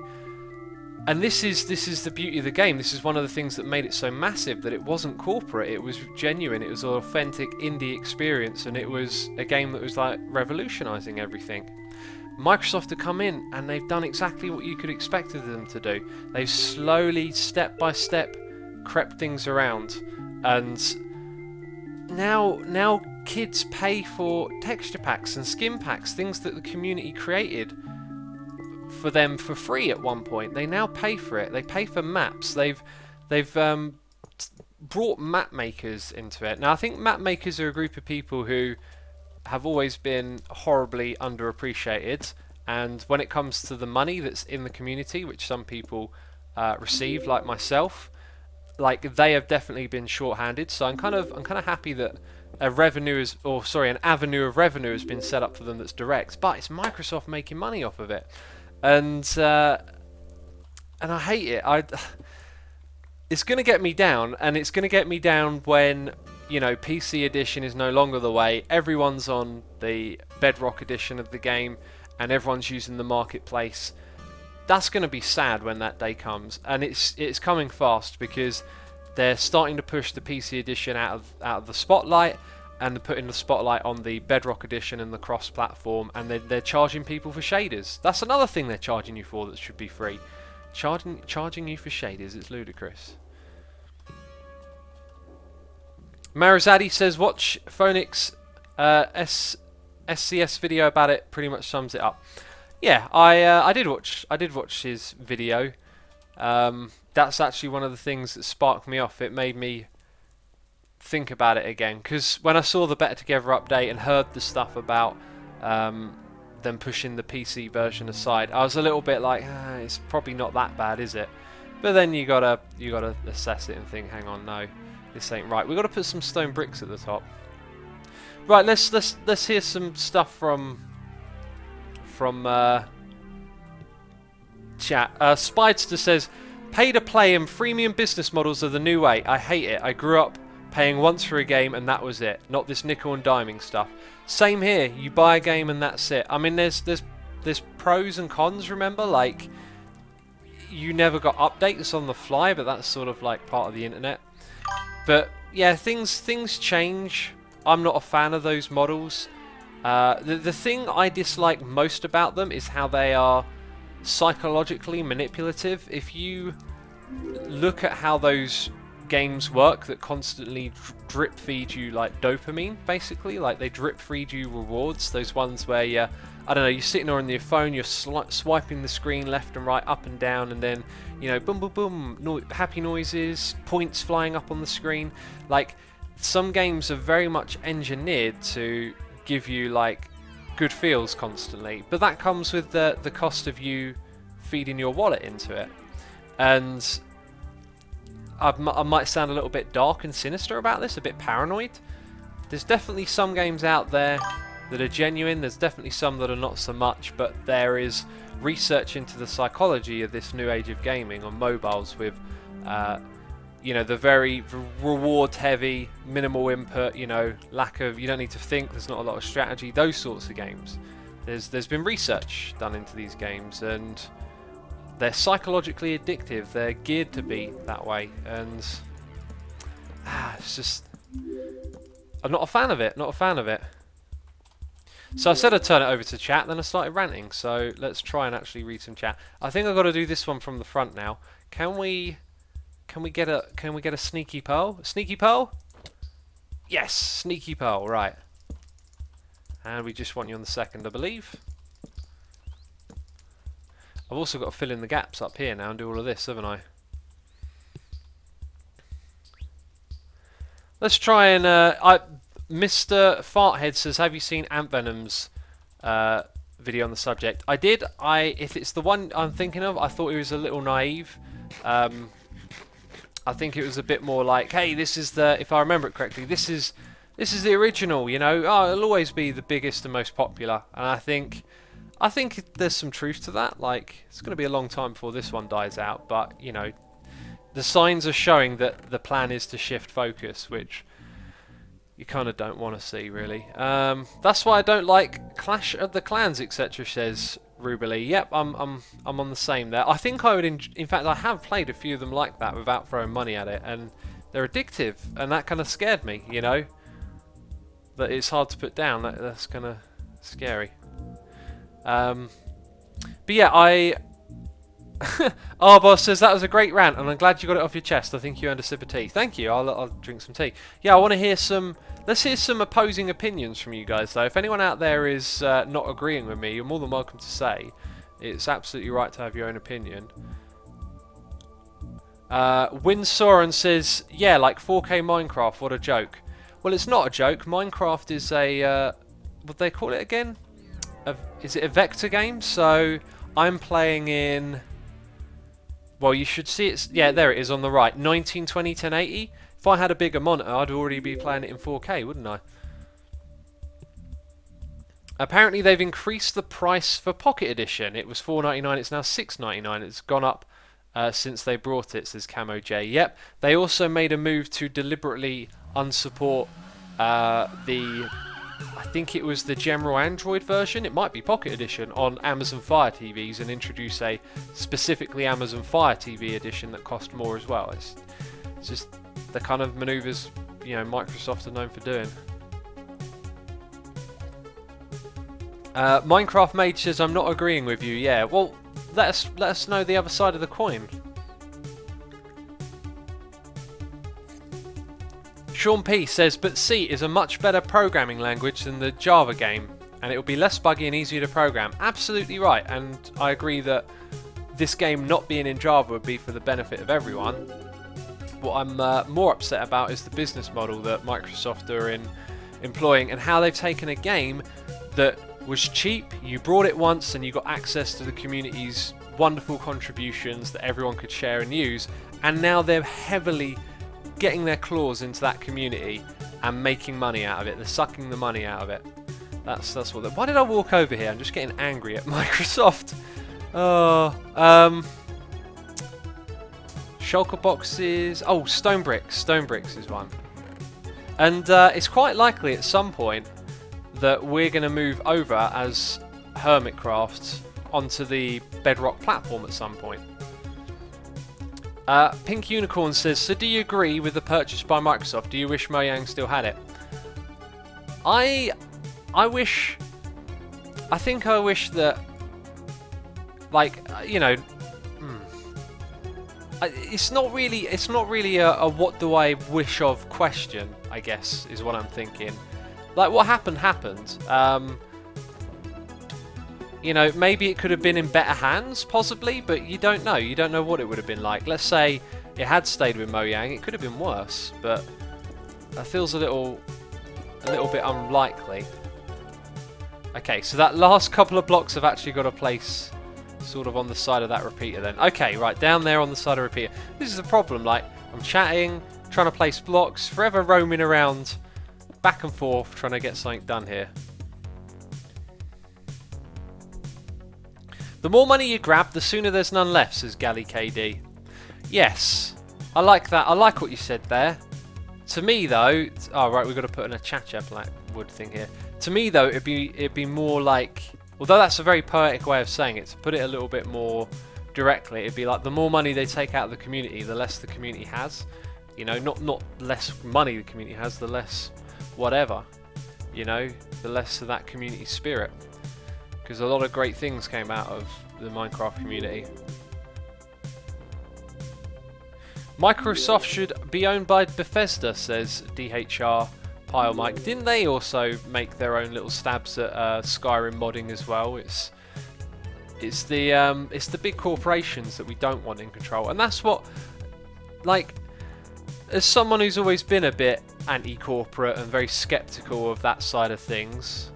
And this is the beauty of the game. This is one of the things that made it so massive, that it wasn't corporate. It was genuine. It was an authentic indie experience, and it was a game that was like revolutionizing everything. Microsoft have come in and they've done exactly what you could expect of them to do. They've slowly, step by step, crept things around, and now kids pay for texture packs and skin packs, things that the community created for them for free at one point. They now pay for it. They pay for maps. They've brought map makers into it. Now I think map makers are a group of people who have always been horribly underappreciated, and when it comes to the money that's in the community, which some people receive, like myself, like they have definitely been short-handed. So I'm kind of happy that an avenue of revenue has been set up for them that's direct, but it's Microsoft making money off of it. And I hate it. It's going to get me down, and it's going to get me down when, you know, PC edition is no longer the way. Everyone's on the Bedrock edition of the game, and everyone's using the marketplace. That's going to be sad when that day comes, and it's coming fast, because they're starting to push the PC edition out of the spotlight, and they're putting the spotlight on the Bedrock edition and the cross-platform, and they're charging people for shaders. That's another thing they're charging you for that should be free. Charging you for shaders, it's ludicrous. Marizaddy says, watch Phoenix SCS video about it, pretty much sums it up. Yeah, I did watch his video. That's actually one of the things that sparked me off. It made me think about it again, because when I saw the Better Together update and heard the stuff about them pushing the PC version aside, I was a little bit like, it's probably not that bad, is it? But then you gotta assess it and think, hang on, no, this ain't right. We gotta put some stone bricks at the top. Right, let's hear some stuff from chat. Spidester says, pay to play and freemium business models are the new way. I hate it. I grew up paying once for a game and that was it. Not this nickel and diming stuff. Same here. You buy a game and that's it. I mean, there's pros and cons, remember? Like, you never got updates on the fly, but that's sort of like part of the internet. But yeah, things change. I'm not a fan of those models. The thing I dislike most about them is how they are psychologically manipulative. If you look at how those games work that constantly drip feed you like dopamine, basically, like they drip feed you rewards, those ones where you're sitting on your phone, you're swiping the screen left and right, up and down, and then, you know, boom, boom, boom, happy noises, points flying up on the screen. Like, some games are very much engineered to give you like good feels constantly, but that comes with the cost of you feeding your wallet into it. And I might sound a little bit dark and sinister about this, a bit paranoid. There's definitely some games out there that are genuine, there's definitely some that are not so much, but there is research into the psychology of this new age of gaming on mobiles with you know, the very reward heavy, minimal input, you know, you don't need to think, there's not a lot of strategy, those sorts of games. There's been research done into these games, and they're psychologically addictive. They're geared to be that way, and it's just, I'm not a fan of it. Not a fan of it. So I said I'd turn it over to chat, then I started ranting. So let's try and actually read some chat. I think I've got to do this one from the front now. Can we get a sneaky pearl? Sneaky pearl? Yes, sneaky pearl. Right. And we just want you on the second, I believe. I've also got to fill in the gaps up here now and do all of this, haven't I? Let's try and... Mr. Farthead says, have you seen Ant Venom's video on the subject? I did. If it's the one I'm thinking of, I thought he was a little naive. I think it was a bit more like, hey, this is the... If I remember it correctly, this is the original, you know? Oh, it'll always be the biggest and most popular. And I think there's some truth to that. Like, it's going to be a long time before this one dies out, but, you know, the signs are showing that the plan is to shift focus, which you kind of don't want to see, really. That's why I don't like Clash of the Clans, etc. says Rubilee. Yep, I'm on the same there. I think I would. In fact, I have played a few of them like that without throwing money at it, and they're addictive, and that kind of scared me. You know, that it's hard to put down. That's kind of scary. But yeah, Arbor says that was a great rant, and I'm glad you got it off your chest. I think you earned a sip of tea. Thank you. I'll drink some tea. Yeah, I want to hear some. Let's hear some opposing opinions from you guys, though. If anyone out there is not agreeing with me, you're more than welcome to say. It's absolutely right to have your own opinion. Winsoren says, yeah, like 4K Minecraft. What a joke. Well, it's not a joke. Minecraft is a what do they call it again? Is it a vector game? So I'm playing in. Well, you should see it. Yeah, there it is on the right. 1920 1080. If I had a bigger monitor, I'd already be playing it in 4K, wouldn't I? Apparently, they've increased the price for Pocket Edition. It was $4.99. It's now $6.99. It's gone up since they brought it, says Camo J. Yep. They also made a move to deliberately unsupport the. I think it was the general Android version. It might be Pocket Edition on Amazon Fire TVs, and introduce a specifically Amazon Fire TV edition that cost more as well. It's just the kind of maneuvers, you know, Microsoft are known for doing. Minecraft Mage says, I'm not agreeing with you. Yeah, well, let us know the other side of the coin. Sean P says, but C is a much better programming language than the Java game, and it will be less buggy and easier to program. Absolutely right, and I agree that this game not being in Java would be for the benefit of everyone. What I'm more upset about is the business model that Microsoft are employing, and how they've taken a game that was cheap, you brought it once and you got access to the community's wonderful contributions that everyone could share and use, and now they're heavily getting their claws into that community and making money out of it. They're sucking the money out of it. That's what. Why did I walk over here? I'm just getting angry at Microsoft. Shulker boxes. Oh, stone bricks. Stone bricks is one. And it's quite likely at some point that we're going to move over as Hermitraft onto the Bedrock platform at some point. Pink Unicorn says, so do you agree with the purchase by Microsoft? Do you wish Mojang still had it? I think I wish that, like, you know, it's not really a what do I wish of question, I guess, is what I'm thinking. Like, what happened. You know, maybe it could have been in better hands, possibly, but you don't know. You don't know what it would have been like. Let's say it had stayed with Mojang, it could have been worse, but that feels a little bit unlikely. Okay, so that last couple of blocks have actually got a place sort of on the side of that repeater then. Okay, right, down there on the side of the repeater. This is the problem, like, I'm chatting, trying to place blocks, forever roaming around, back and forth, trying to get something done here. The more money you grab, the sooner there's none left, says Gally KD. Yes, I like that. I like what you said there. To me, though, oh right, we've got to put in a cha-cha wood thing here. To me, though, it'd be more like, although that's a very poetic way of saying it, to put it a little bit more directly, it'd be like the more money they take out of the community, the less the community has. You know, not less money the community has, the less whatever. You know, the less of that community spirit. Because a lot of great things came out of the Minecraft community. Microsoft should be owned by Bethesda, says DHR Pile Mike. Didn't they also make their own little stabs at Skyrim modding as well? It's the big corporations that we don't want in control, and that's what, like, as someone who's always been a bit anti-corporate and very skeptical of that side of things,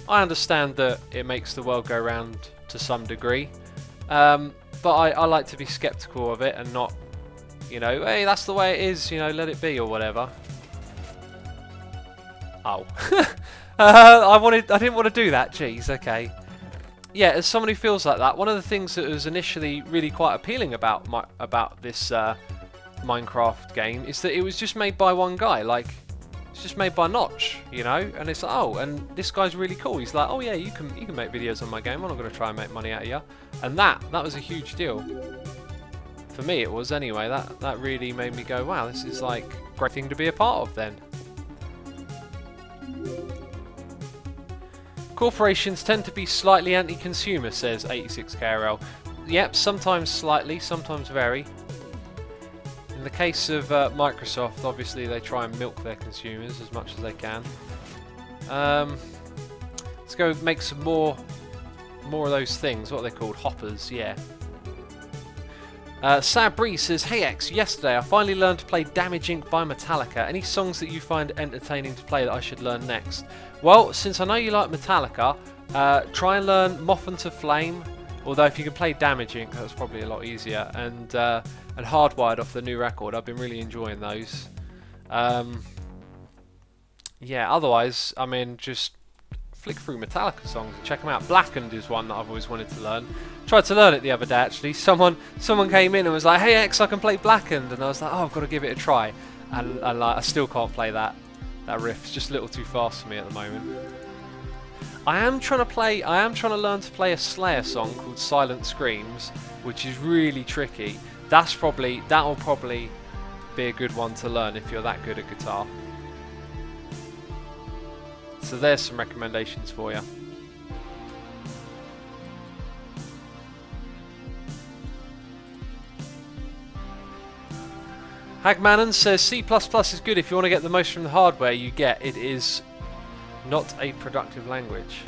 I understand that it makes the world go round to some degree, but I like to be skeptical of it and not, you know, hey, that's the way it is, you know, let it be or whatever. Oh, I didn't want to do that. Jeez, okay. Yeah, as someone who feels like that, one of the things that was initially really quite appealing about this Minecraft game is that it was just made by one guy. Like, it's just made by Notch, you know. And it's like, oh, and this guy's really cool. He's like, oh yeah, you can make videos on my game. I'm not going to try and make money out of you. And that was a huge deal. For me, it was anyway. That really made me go, wow, this is like a great thing to be a part of then. Corporations tend to be slightly anti-consumer, says 86KRL. Yep, sometimes slightly, sometimes very. In the case of Microsoft, obviously they try and milk their consumers as much as they can. Let's go make some more of those things. What are they called? Hoppers, yeah. Sabri says, hey X, yesterday I finally learned to play Damage Inc. by Metallica. Any songs that you find entertaining to play that I should learn next? Well, since I know you like Metallica, try and learn Moth into Flame. Although if you can play Damage Inc., that's probably a lot easier. And Hardwired off the new record. I've been really enjoying those. Yeah, otherwise, I mean, just flick through Metallica songs and check them out. Blackened is one that I've always wanted to learn. Tried to learn it the other day actually. Someone came in and was like, hey X, I can play Blackened, and I was like, oh, I've got to give it a try. And like, I still can't play that riff. It's just a little too fast for me at the moment. I am trying to learn to play a Slayer song called Silent Screams, which is really tricky. That'll probably be a good one to learn if you're that good at guitar. So there's some recommendations for you. Hagmanon says C++ is good if you want to get the most from the hardware you get. It is not a productive language.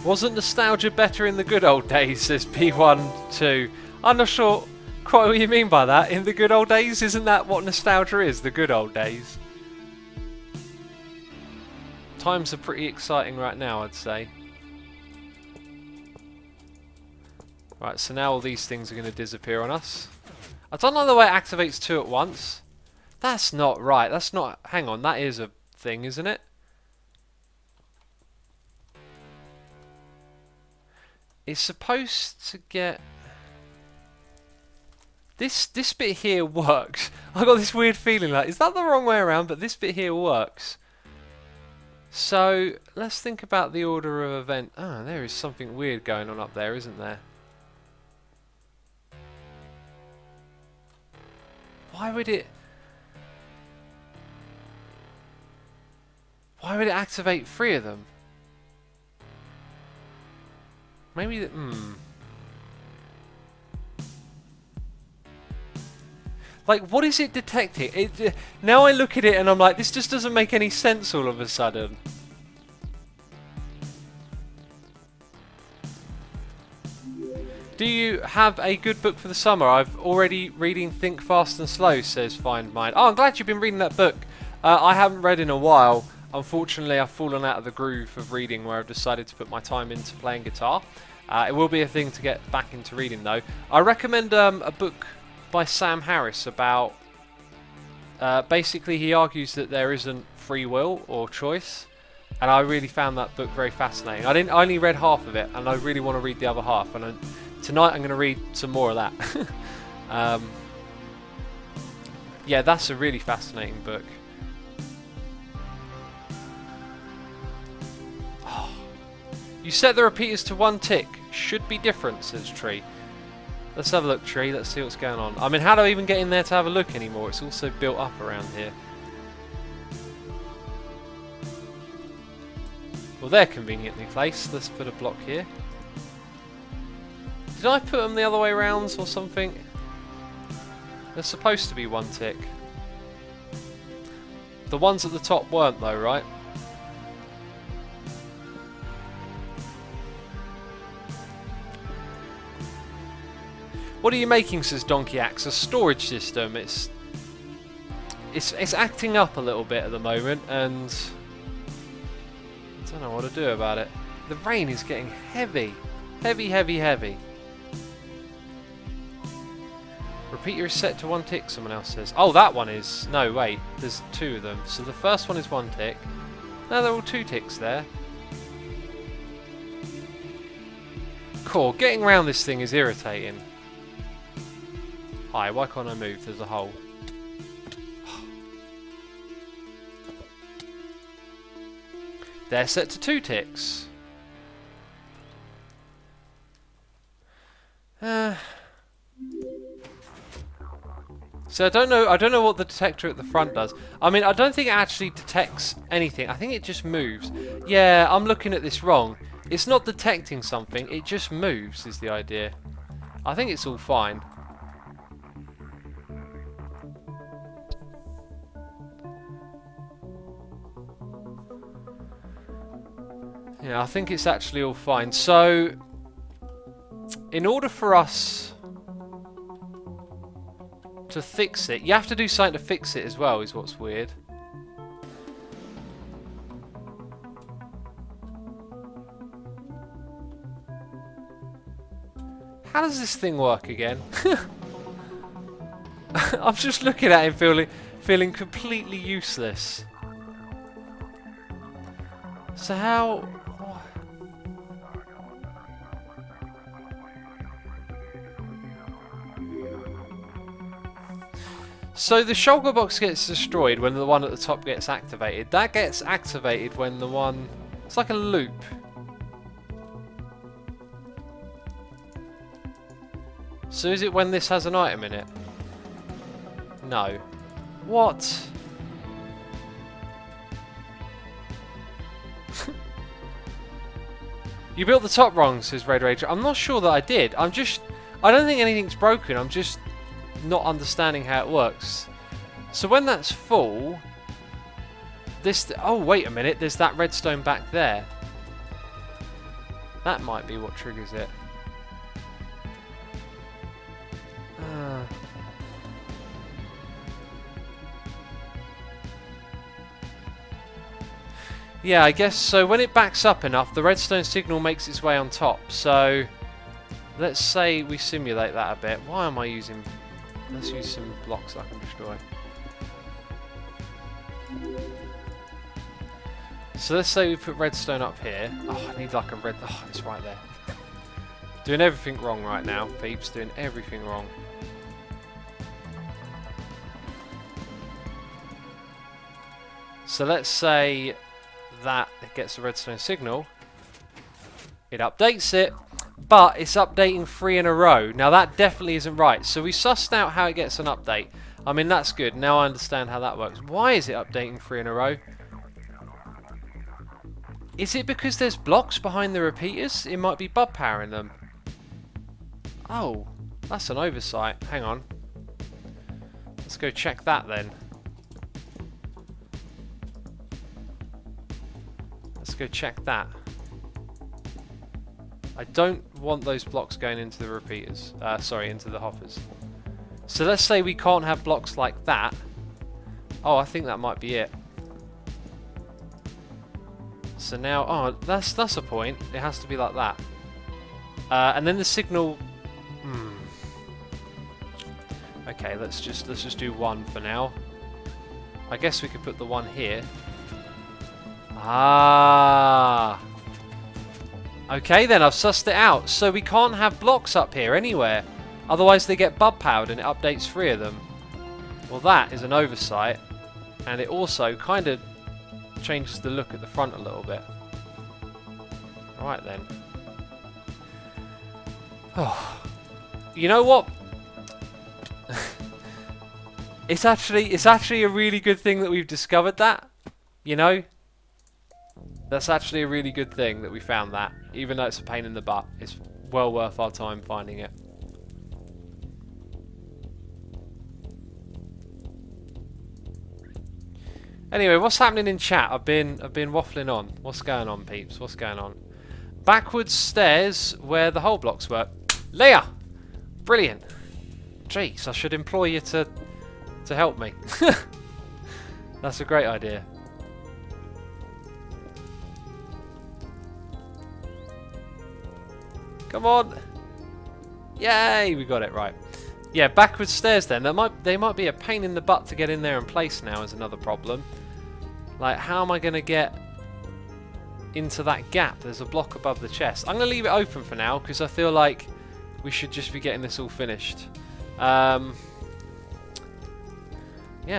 Wasn't nostalgia better in the good old days, says P12. I'm not sure quite what you mean by that. In the good old days? Isn't that what nostalgia is? The good old days? Times are pretty exciting right now, I'd say. Right, so now all these things are going to disappear on us. I don't know the way it activates two at once. That's not right. That's not... Hang on, that is a thing, isn't it? It's supposed to get... This bit here works. I got this weird feeling like, is that the wrong way around? But this bit here works. So, let's think about the order of event. Ah, there is something weird going on up there, isn't there? Why would it activate three of them? Maybe Like, what is it detecting? Now I look at it and I'm like, this just doesn't make any sense all of a sudden. Do you have a good book for the summer? I've already reading Think Fast and Slow, says Find Mind. Oh, I'm glad you've been reading that book. I haven't read in a while. Unfortunately, I've fallen out of the groove of reading where I've decided to put my time into playing guitar. It will be a thing to get back into reading though. I recommend a book by Sam Harris about... basically he argues that there isn't free will or choice. And I really found that book very fascinating. I only read half of it and I really want to read the other half. And tonight I'm going to read some more of that. Yeah, that's a really fascinating book. Oh. You set the repeaters to 1 tick. Should be different, says Tree. Let's have a look, Tree. Let's see what's going on. I mean, how do I even get in there to have a look anymore? It's also built up around here. Well, they're conveniently placed. Let's put a block here. Did I put them the other way around or something? They're supposed to be 1 tick. The ones at the top weren't though, right? What are you making, says Donkey Axe? A storage system. It's acting up a little bit at the moment and I don't know what to do about it. The rain is getting heavy. Heavy, heavy, heavy. Repeater is set to 1 tick, someone else says. Oh, that one is. No, wait. There's 2 of them. So the first one is 1 tick. No, they're all 2 ticks there. Cool, getting around this thing is irritating. Hi, why can't I move? There's a hole. They're set to 2 ticks. So I don't know what the detector at the front does. I mean, I don't think it actually detects anything. I think it just moves. Yeah, I'm looking at this wrong. It's not detecting something, it just moves is the idea. I think it's all fine. Yeah, I think it's actually all fine. So, in order for us to fix it, you have to do something to fix it as well, is what's weird. How does this thing work again? I'm just looking at him feeling completely useless. So how... So the shulker box gets destroyed when the one at the top gets activated. That gets activated when the one... It's like a loop. So is it when this has an item in it? No. What? You built the top wrong, says Red Rager. I'm not sure that I did. I don't think anything's broken. I'm just not understanding how it works. So when that's full, oh, wait a minute. There's that redstone back there. That might be what triggers it. Yeah, I guess so. When it backs up enough, the redstone signal makes its way on top. So let's say we simulate that a bit. Why am I using... Let's use some blocks that I can destroy. So let's say we put redstone up here. Oh, I need like a red... Oh, it's right there. Doing everything wrong right now, peeps. Doing everything wrong. So let's say that it gets a redstone signal. It updates it, but it's updating 3 in a row. Now that definitely isn't right. So we sussed out how it gets an update. I mean, that's good. Now I understand how that works. Why is it updating 3 in a row? Is it because there's blocks behind the repeaters? It might be bug powering them. Oh, that's an oversight. Hang on. Let's go check that then. Let's go check that. I don't want those blocks going into the repeaters. Sorry, into the hoppers. So let's say we can't have blocks like that. Oh, I think that might be it. So now, oh, that's a point. It has to be like that. And then the signal. Okay, let's just do 1 for now. I guess we could put the 1 here. Ah. Okay, then I've sussed it out. So we can't have blocks up here anywhere. Otherwise they get bug powered and it updates 3 of them. Well, that is an oversight. And it also kind of changes the look at the front a little bit. Right then. Oh. You know what? It's actually a really good thing that we've discovered that. You know? That's actually a really good thing that we found that. Even though it's a pain in the butt. It's well worth our time finding it. Anyway, what's happening in chat? I've been waffling on. What's going on, peeps? What's going on? Backwards stairs where the hole blocks were. Leah! Brilliant. Jeez, I should employ you to help me. That's a great idea. Come on! Yay! We got it right. Yeah, backwards stairs then. They might be a pain in the butt to get in there and place now is another problem. Like, how am I going to get... into that gap. There's a block above the chest. I'm going to leave it open for now because I feel like we should just be getting this all finished. Yeah,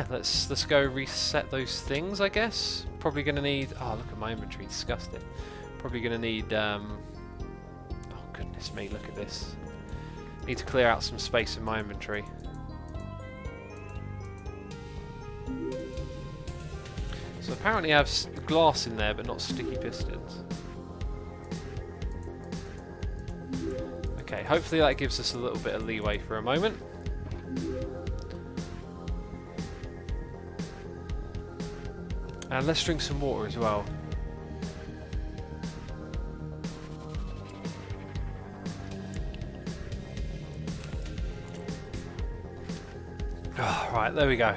let's go reset those things, I guess. Probably going to need... Oh, look at my inventory. Disgusting. Probably going to need... Oh, goodness me, look at this. Need to clear out some space in my inventory. So apparently I have glass in there, but not sticky pistons. Okay, hopefully that gives us a little bit of leeway for a moment. And let's drink some water as well. Oh, right, there we go.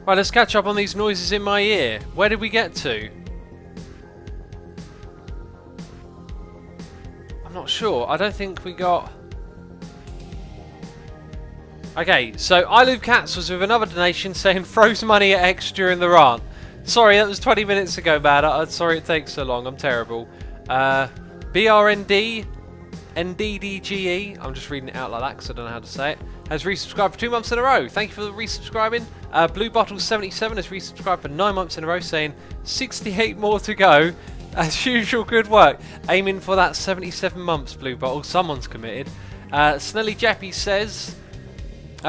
Right, let's catch up on these noises in my ear. Where did we get to? I'm not sure. I don't think we got... Okay, so I Love Cats was with another donation saying froze money at X during the rant. Sorry, that was 20 minutes ago, man. I'm sorry it takes so long. I'm terrible. BRND NDDGE, I'm just reading it out like that because I don't know how to say it, has resubscribed for 2 months in a row. Thank you for the resubscribing. Blue Bottle 77 has resubscribed for 9 months in a row, saying 68 more to go. As usual, good work. Aiming for that 77 months, Blue Bottle. Someone's committed. Snelly Jeppy says...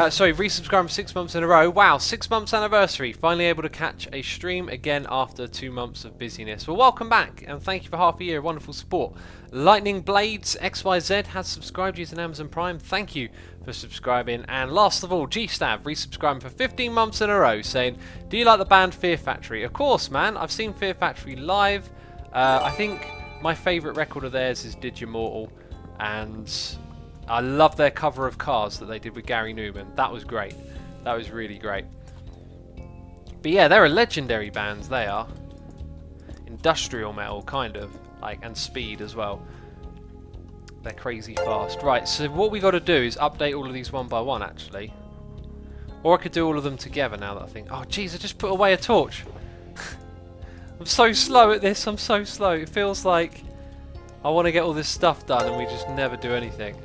sorry, resubscribed for 6 months in a row. Wow, 6 months anniversary. Finally able to catch a stream again after 2 months of busyness. Well, welcome back, and thank you for half a year. Wonderful support. Lightning Blades XYZ has subscribed using Amazon Prime. Thank you for subscribing. And last of all, G-Stab resubscribing for 15 months in a row, saying, do you like the band Fear Factory? Of course, man. I've seen Fear Factory live. I think my favourite record of theirs is Digimortal, and I love their cover of Cars that they did with Gary Newman. That was great. That was really great. But yeah, they're a legendary band, they are. Industrial metal, kind of. Like, and speed as well. They're crazy fast. Right, so what we got to do is update all of these one by one, actually. Or I could do all of them together now that I think... Oh, jeez, I just put away a torch. I'm so slow at this, I'm so slow. It feels like I want to get all this stuff done and we just never do anything.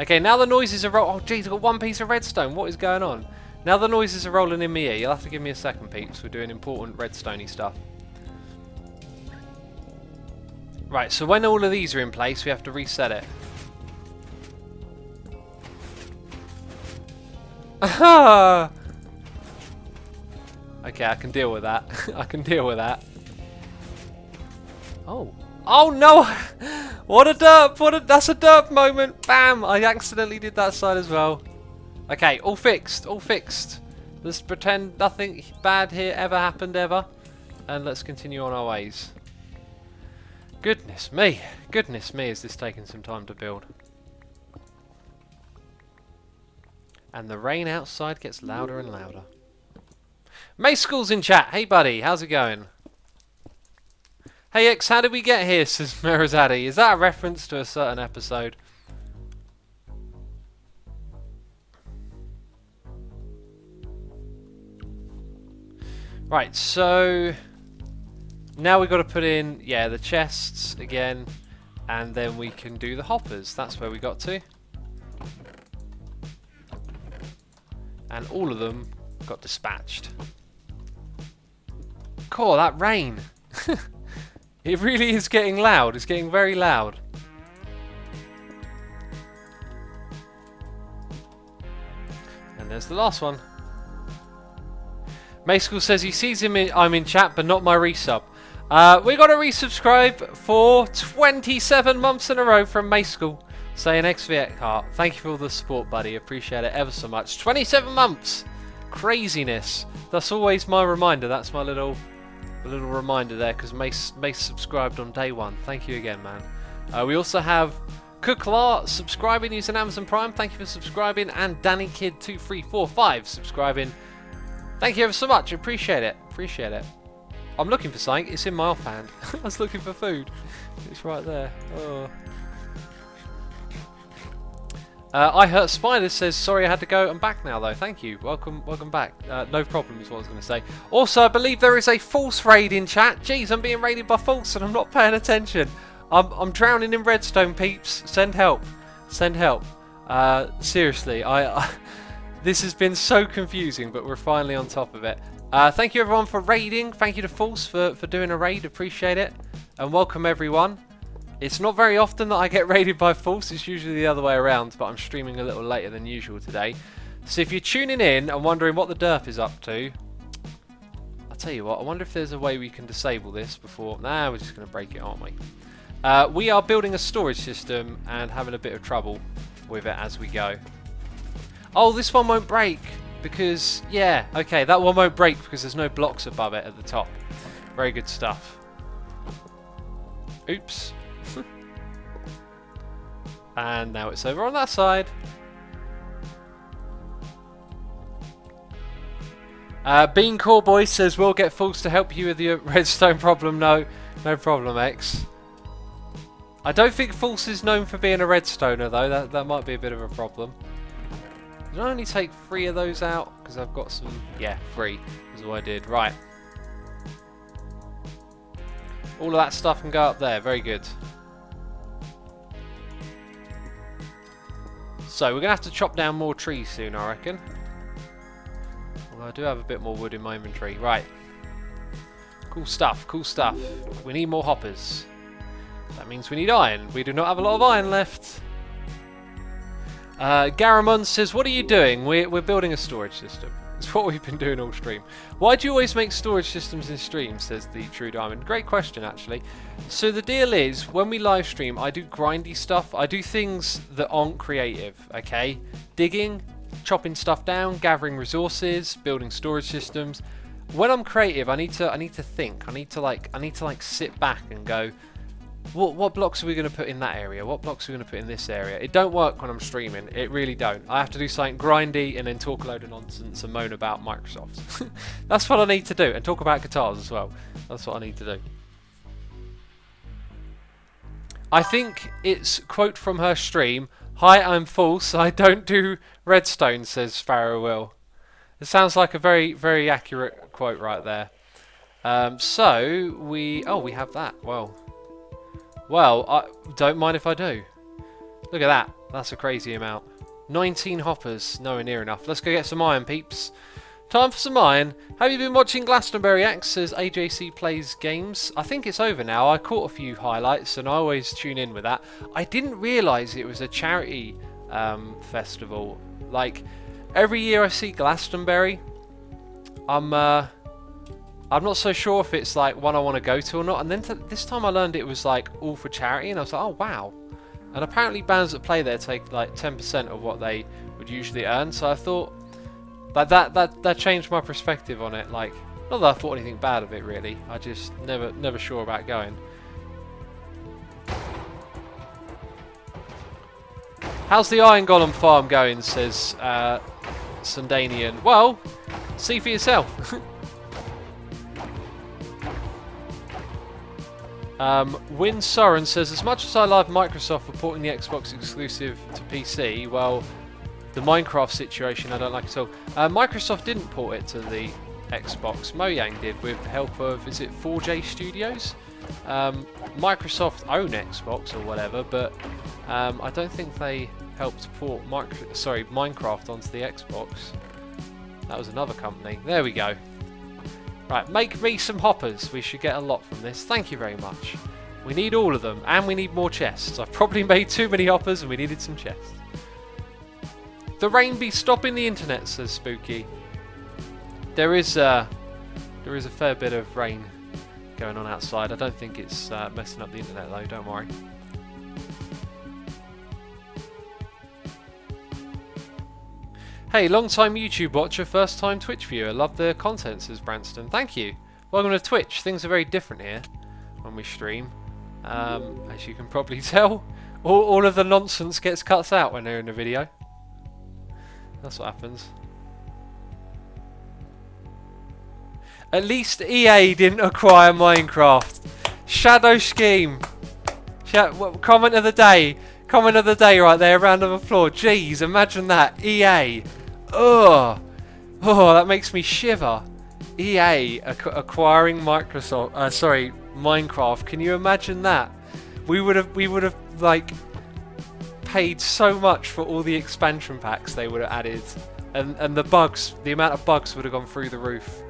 Okay, now the noises are rolling. Oh, jeez, I've got 1 piece of redstone. What is going on? Now the noises are rolling in my ear. You'll have to give me a second, peeps. We're doing important redstoney stuff. Right, so when all of these are in place, we have to reset it. Aha! Okay, I can deal with that. I can deal with that. Oh. Oh no! What a derp! That's a derp moment! Bam! I accidentally did that side as well. Okay, all fixed. All fixed. Let's pretend nothing bad here ever happened ever. And let's continue on our ways. Goodness me. Goodness me, is this taking some time to build. And the rain outside gets louder and louder. Mayschool's in chat. Hey buddy, how's it going? Hey X, how did we get here, says Merazadi. Is that a reference to a certain episode? Right, so now we've got to put in, yeah, the chests again, and then we can do the hoppers. That's where we got to. And all of them got dispatched. Cool, that rain. It really is getting loud. It's getting very loud. And there's the last one. Mayschool says he sees him I'm in chat, but not my resub. We got a resubscribe for 27 months in a row from Mayschool, saying XVX Heart. Thank you for all the support, buddy. Appreciate it ever so much. 27 months! Craziness. That's always my reminder. That's my little reminder there, because Mace subscribed on day 1. Thank you again, man. We also have Cooklar subscribing using Amazon Prime. Thank you for subscribing. And Danny Kid 2345 subscribing. Thank you ever so much. Appreciate it. Appreciate it. I'm looking for something. It's in my offhand. I was looking for food. It's right there. I Hurt Spiders says, sorry I had to go. I'm back now though. Thank you. Welcome back. No problem is what I was going to say. Also, I believe there is a false raid in chat. Jeez, I'm being raided by false and I'm not paying attention. I'm drowning in redstone, peeps. Send help. Send help. Seriously, this has been so confusing, but we're finally on top of it. Thank you everyone for raiding. Thank you to False for doing a raid. Appreciate it. And welcome everyone. It's not very often that I get raided by False. It's usually the other way around, but I'm streaming a little later than usual today. So if you're tuning in and wondering what the derp is up to, I'll tell you what, I wonder if there's a way we can disable this before... Nah, we're just going to break it, aren't we? We are building a storage system and having a bit of trouble with it as we go. Oh, this one won't break because... Yeah, okay, that one won't break because there's no blocks above it at the top. Very good stuff. Oops. And now it's over on that side. Bean Cowboy says, we'll get False to help you with your redstone problem. No problem, X. I don't think False is known for being a redstoner though. That might be a bit of a problem. Did I only take 3 of those out? Because I've got some... Yeah, 3 is all I did. Right. All of that stuff can go up there. Very good. So we're going to have to chop down more trees soon, I reckon. Although I do have a bit more wood in my inventory. Right. Cool stuff, cool stuff. We need more hoppers. That means we need iron. We do not have a lot of iron left. Garamond says, what are you doing? We're building a storage system. It's what we've been doing all stream. Why do you always make storage systems in stream, says the True Diamond. Great question, actually. So the deal is, when we live stream, I do grindy stuff. I do things that aren't creative, okay? Digging, chopping stuff down, gathering resources, building storage systems. When I'm creative, I need to think. I need to sit back and go, what blocks are we going to put in that area? What blocks are we going to put in this area? It don't work when I'm streaming. It really don't. I have to do something grindy and then talk a load of nonsense and moan about Microsoft. That's what I need to do. And talk about guitars as well. That's what I need to do. I think it's quote from her stream. Hi, I'm False. I don't do redstone, says Pharaoh Will. It sounds like a very, very accurate quote right there. So we have that. Well, I don't mind if I do. Look at that. That's a crazy amount. 19 hoppers. Nowhere near enough. Let's go get some iron, peeps. Time for some iron. Have you been watching Glastonbury X, says AJC Plays Games? I think it's over now. I caught a few highlights and I always tune in with that. I didn't realise it was a charity festival. Like, every year I see Glastonbury, I'm not so sure if it's like one I want to go to or not. And then this time I learned it was like all for charity, and I was like, oh wow. And apparently bands that play there take like 10% of what they would usually earn. So I thought that changed my perspective on it. Like, not that I thought anything bad of it really. I just never sure about going. How's the Iron Golem farm going? Says Sundanian. Well, see for yourself. Win Soren says, as much as I love Microsoft for porting the Xbox exclusive to PC, well, the Minecraft situation I don't like at all. Microsoft didn't port it to the Xbox. Mojang did with help of, is it 4J Studios? Microsoft own Xbox or whatever, but I don't think they helped port Minecraft onto the Xbox. That was another company. There we go. Right, make me some hoppers. We should get a lot from this. Thank you very much. We need all of them, and we need more chests. I've probably made too many hoppers, and we needed some chests. The rain be stopping the internet, says Spooky. There is a fair bit of rain going on outside. I don't think it's messing up the internet though. Don't worry. Hey, long time YouTube watcher, first time Twitch viewer. Love the content, says Branston. Thank you. Welcome to Twitch. Things are very different here when we stream. As you can probably tell, all of the nonsense gets cut out when they're in a video. That's what happens. At least EA didn't acquire Minecraft. Shadow Scheme. Comment of the day. Comment of the day right there. Round of applause. Jeez, imagine that. EA. Ugh. Oh, that makes me shiver. EA acquiring Microsoft. Sorry, Minecraft. Can you imagine that? We would have like paid so much for all the expansion packs they would have added, and the bugs. The amount of bugs would have gone through the roof.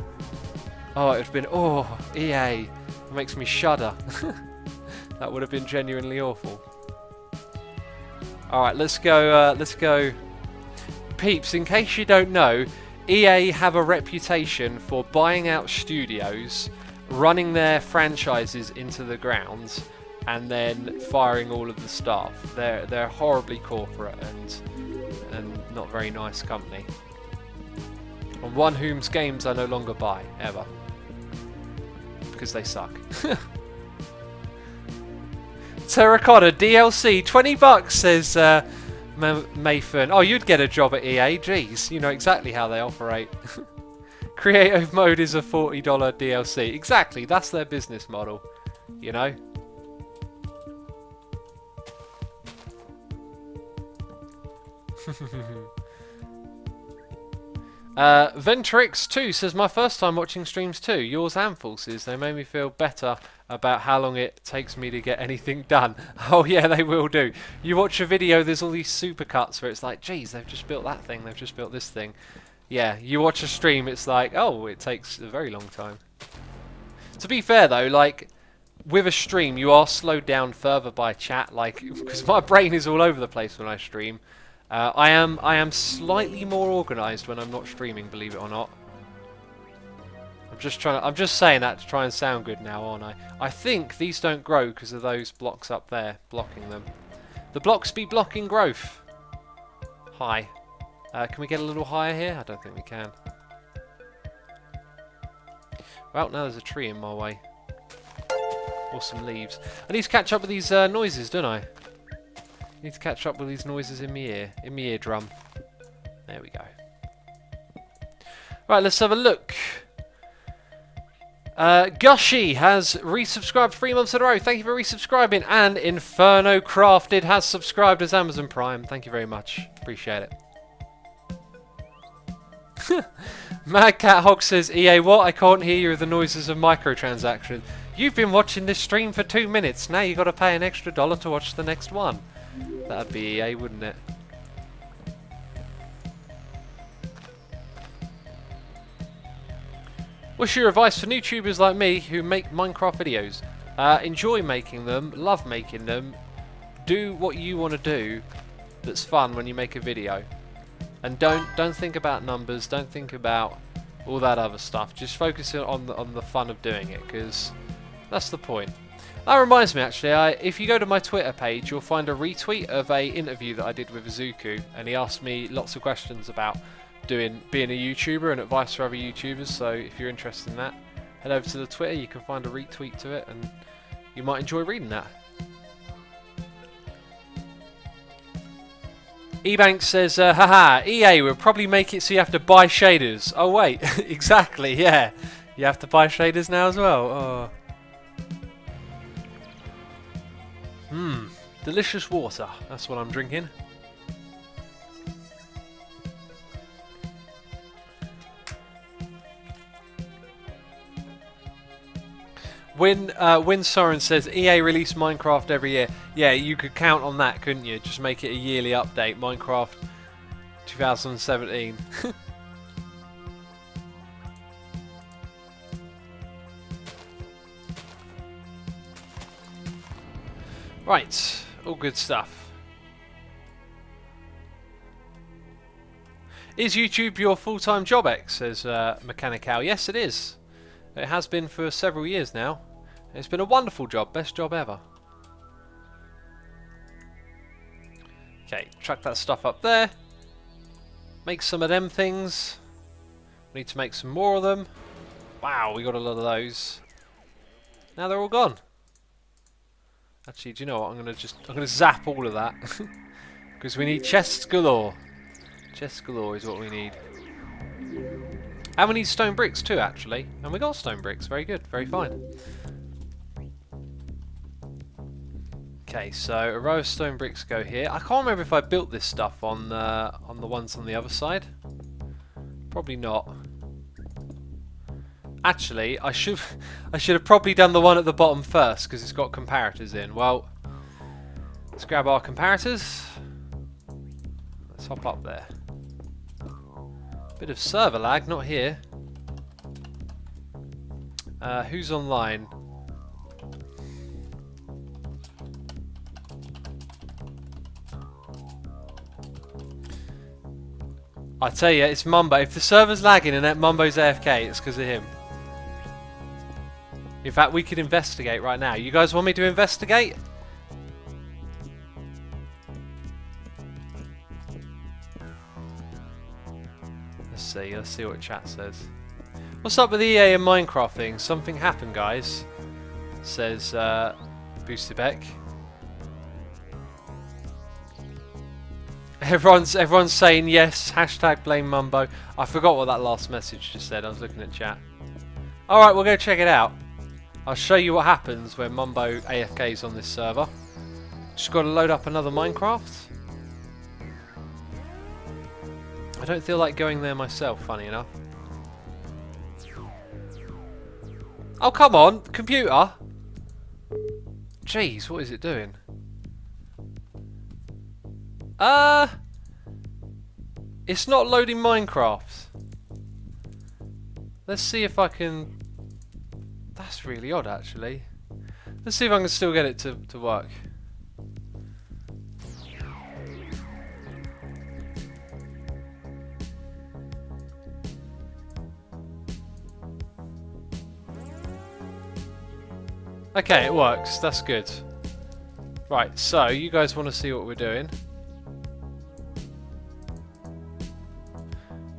Oh, it would have been. Oh, EA. It makes me shudder. That would have been genuinely awful. All right, let's go. Let's go. Peeps, in case you don't know, EA have a reputation for buying out studios, running their franchises into the ground, and then firing all of the staff. They're horribly corporate and not very nice company. And one whose games I no longer buy ever because they suck. Terracotta DLC, $20 says Mayfern. Oh, you'd get a job at EA. Jeez, you know exactly how they operate. Creative mode is a $40 DLC. Exactly, that's their business model. You know. Ventrix2 says, my first time watching streams too. Yours and False's. They made me feel better about how long it takes me to get anything done. Oh yeah, they will do. You watch a video, there's all these supercuts where it's like, geez, they've just built that thing, they've just built this thing. Yeah, you watch a stream, it's like, oh, it takes a very long time. To be fair though, like, with a stream, you are slowed down further by chat, like, because my brain is all over the place when I stream. I am slightly more organised when I'm not streaming, believe it or not. I'm just saying that to try and sound good now, aren't I? I think these don't grow because of those blocks up there blocking them. The blocks be blocking growth. Hi. Can we get a little higher here? I don't think we can. Well, now there's a tree in my way. Or some leaves. I need to catch up with these noises, don't I? Need to catch up with these noises in my eardrum. There we go. Right, let's have a look. Gushy has resubscribed 3 months in a row. Thank you for resubscribing. And Inferno Crafted has subscribed as Amazon Prime. Thank you very much. Appreciate it. Mad Cat Hog says, EA, what? I can't hear you with the noises of microtransactions. You've been watching this stream for 2 minutes. Now you've got to pay an extra $1 to watch the next one. That'd be EA, wouldn't it? What's your advice for new tubers like me who make Minecraft videos? Enjoy making them, love making them, do what you want to do that's fun when you make a video. And don't think about numbers, don't think about all that other stuff. Just focus on the fun of doing it, because that's the point. That reminds me, actually, if you go to my Twitter page, you'll find a retweet of an interview that I did with Azuku, and he asked me lots of questions about being a YouTuber and advice for other YouTubers. So if you're interested in that, head over to the Twitter. You can find a retweet to it, and you might enjoy reading that. Ebank says, haha, EA will probably make it so you have to buy shaders. Oh wait, exactly, yeah. You have to buy shaders now as well. Oh. Delicious water. That's what I'm drinking. Win Soren says EA release Minecraft every year. Yeah, you could count on that, couldn't you? Just make it a yearly update. Minecraft 2017. Right, all good stuff. Is YouTube your full-time job, X? Says Mechanical. Yes, it is. It has been for several years now. It's been a wonderful job, best job ever. Okay, chuck that stuff up there. Make some of them things. We need to make some more of them. Wow, we got a lot of those. Now they're all gone. Actually, do you know what? I'm gonna zap all of that because we need chests galore. Chests galore is what we need. And we need stone bricks too, actually. And we got stone bricks. Very good. Very fine. Okay, so a row of stone bricks go here. I can't remember if I built this stuff on the ones on the other side. Probably not. Actually, I should have probably done the one at the bottom first because it's got comparators in. Well, let's grab our comparators. Let's hop up there. Bit of server lag, not here. Who's online? I tell you, it's Mumbo. If the server's lagging and that Mumbo's AFK, it's because of him. In fact, we could investigate right now. You guys want me to investigate? Let's see what chat says. What's up with EA and Minecraft thing? Something happened, guys. Says Boosterbeck. Everyone's saying yes. Hashtag blame Mumbo. I forgot what that last message just said. I was looking at chat. Alright, we'll go check it out. I'll show you what happens when Mumbo AFKs on this server. Just got to load up another Minecraft. I don't feel like going there myself, funny enough. Oh, come on, computer! Jeez, what is it doing? It's not loading Minecraft. Let's see if I can... That's really odd, actually. Let's see if I can still get it to work. Okay, it works. That's good. Right, so you guys want to see what we're doing?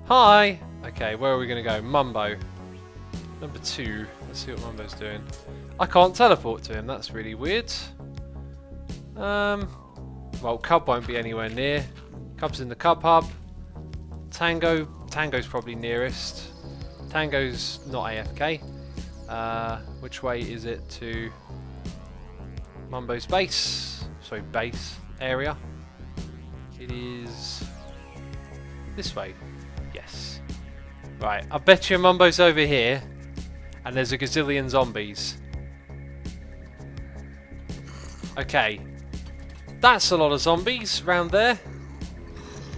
Hi! Okay, where are we going to go? Mumbo. Number 2. Let's see what Mumbo's doing. I can't teleport to him. That's really weird. Well, Cub won't be anywhere near. Cub's in the Cub hub. Tango's probably nearest. Tango's not AFK. Which way is it to Mumbo's base? Sorry, base area. It is this way. Yes. Right, I bet you Mumbo's over here and there's a gazillion zombies. Okay. That's a lot of zombies round there.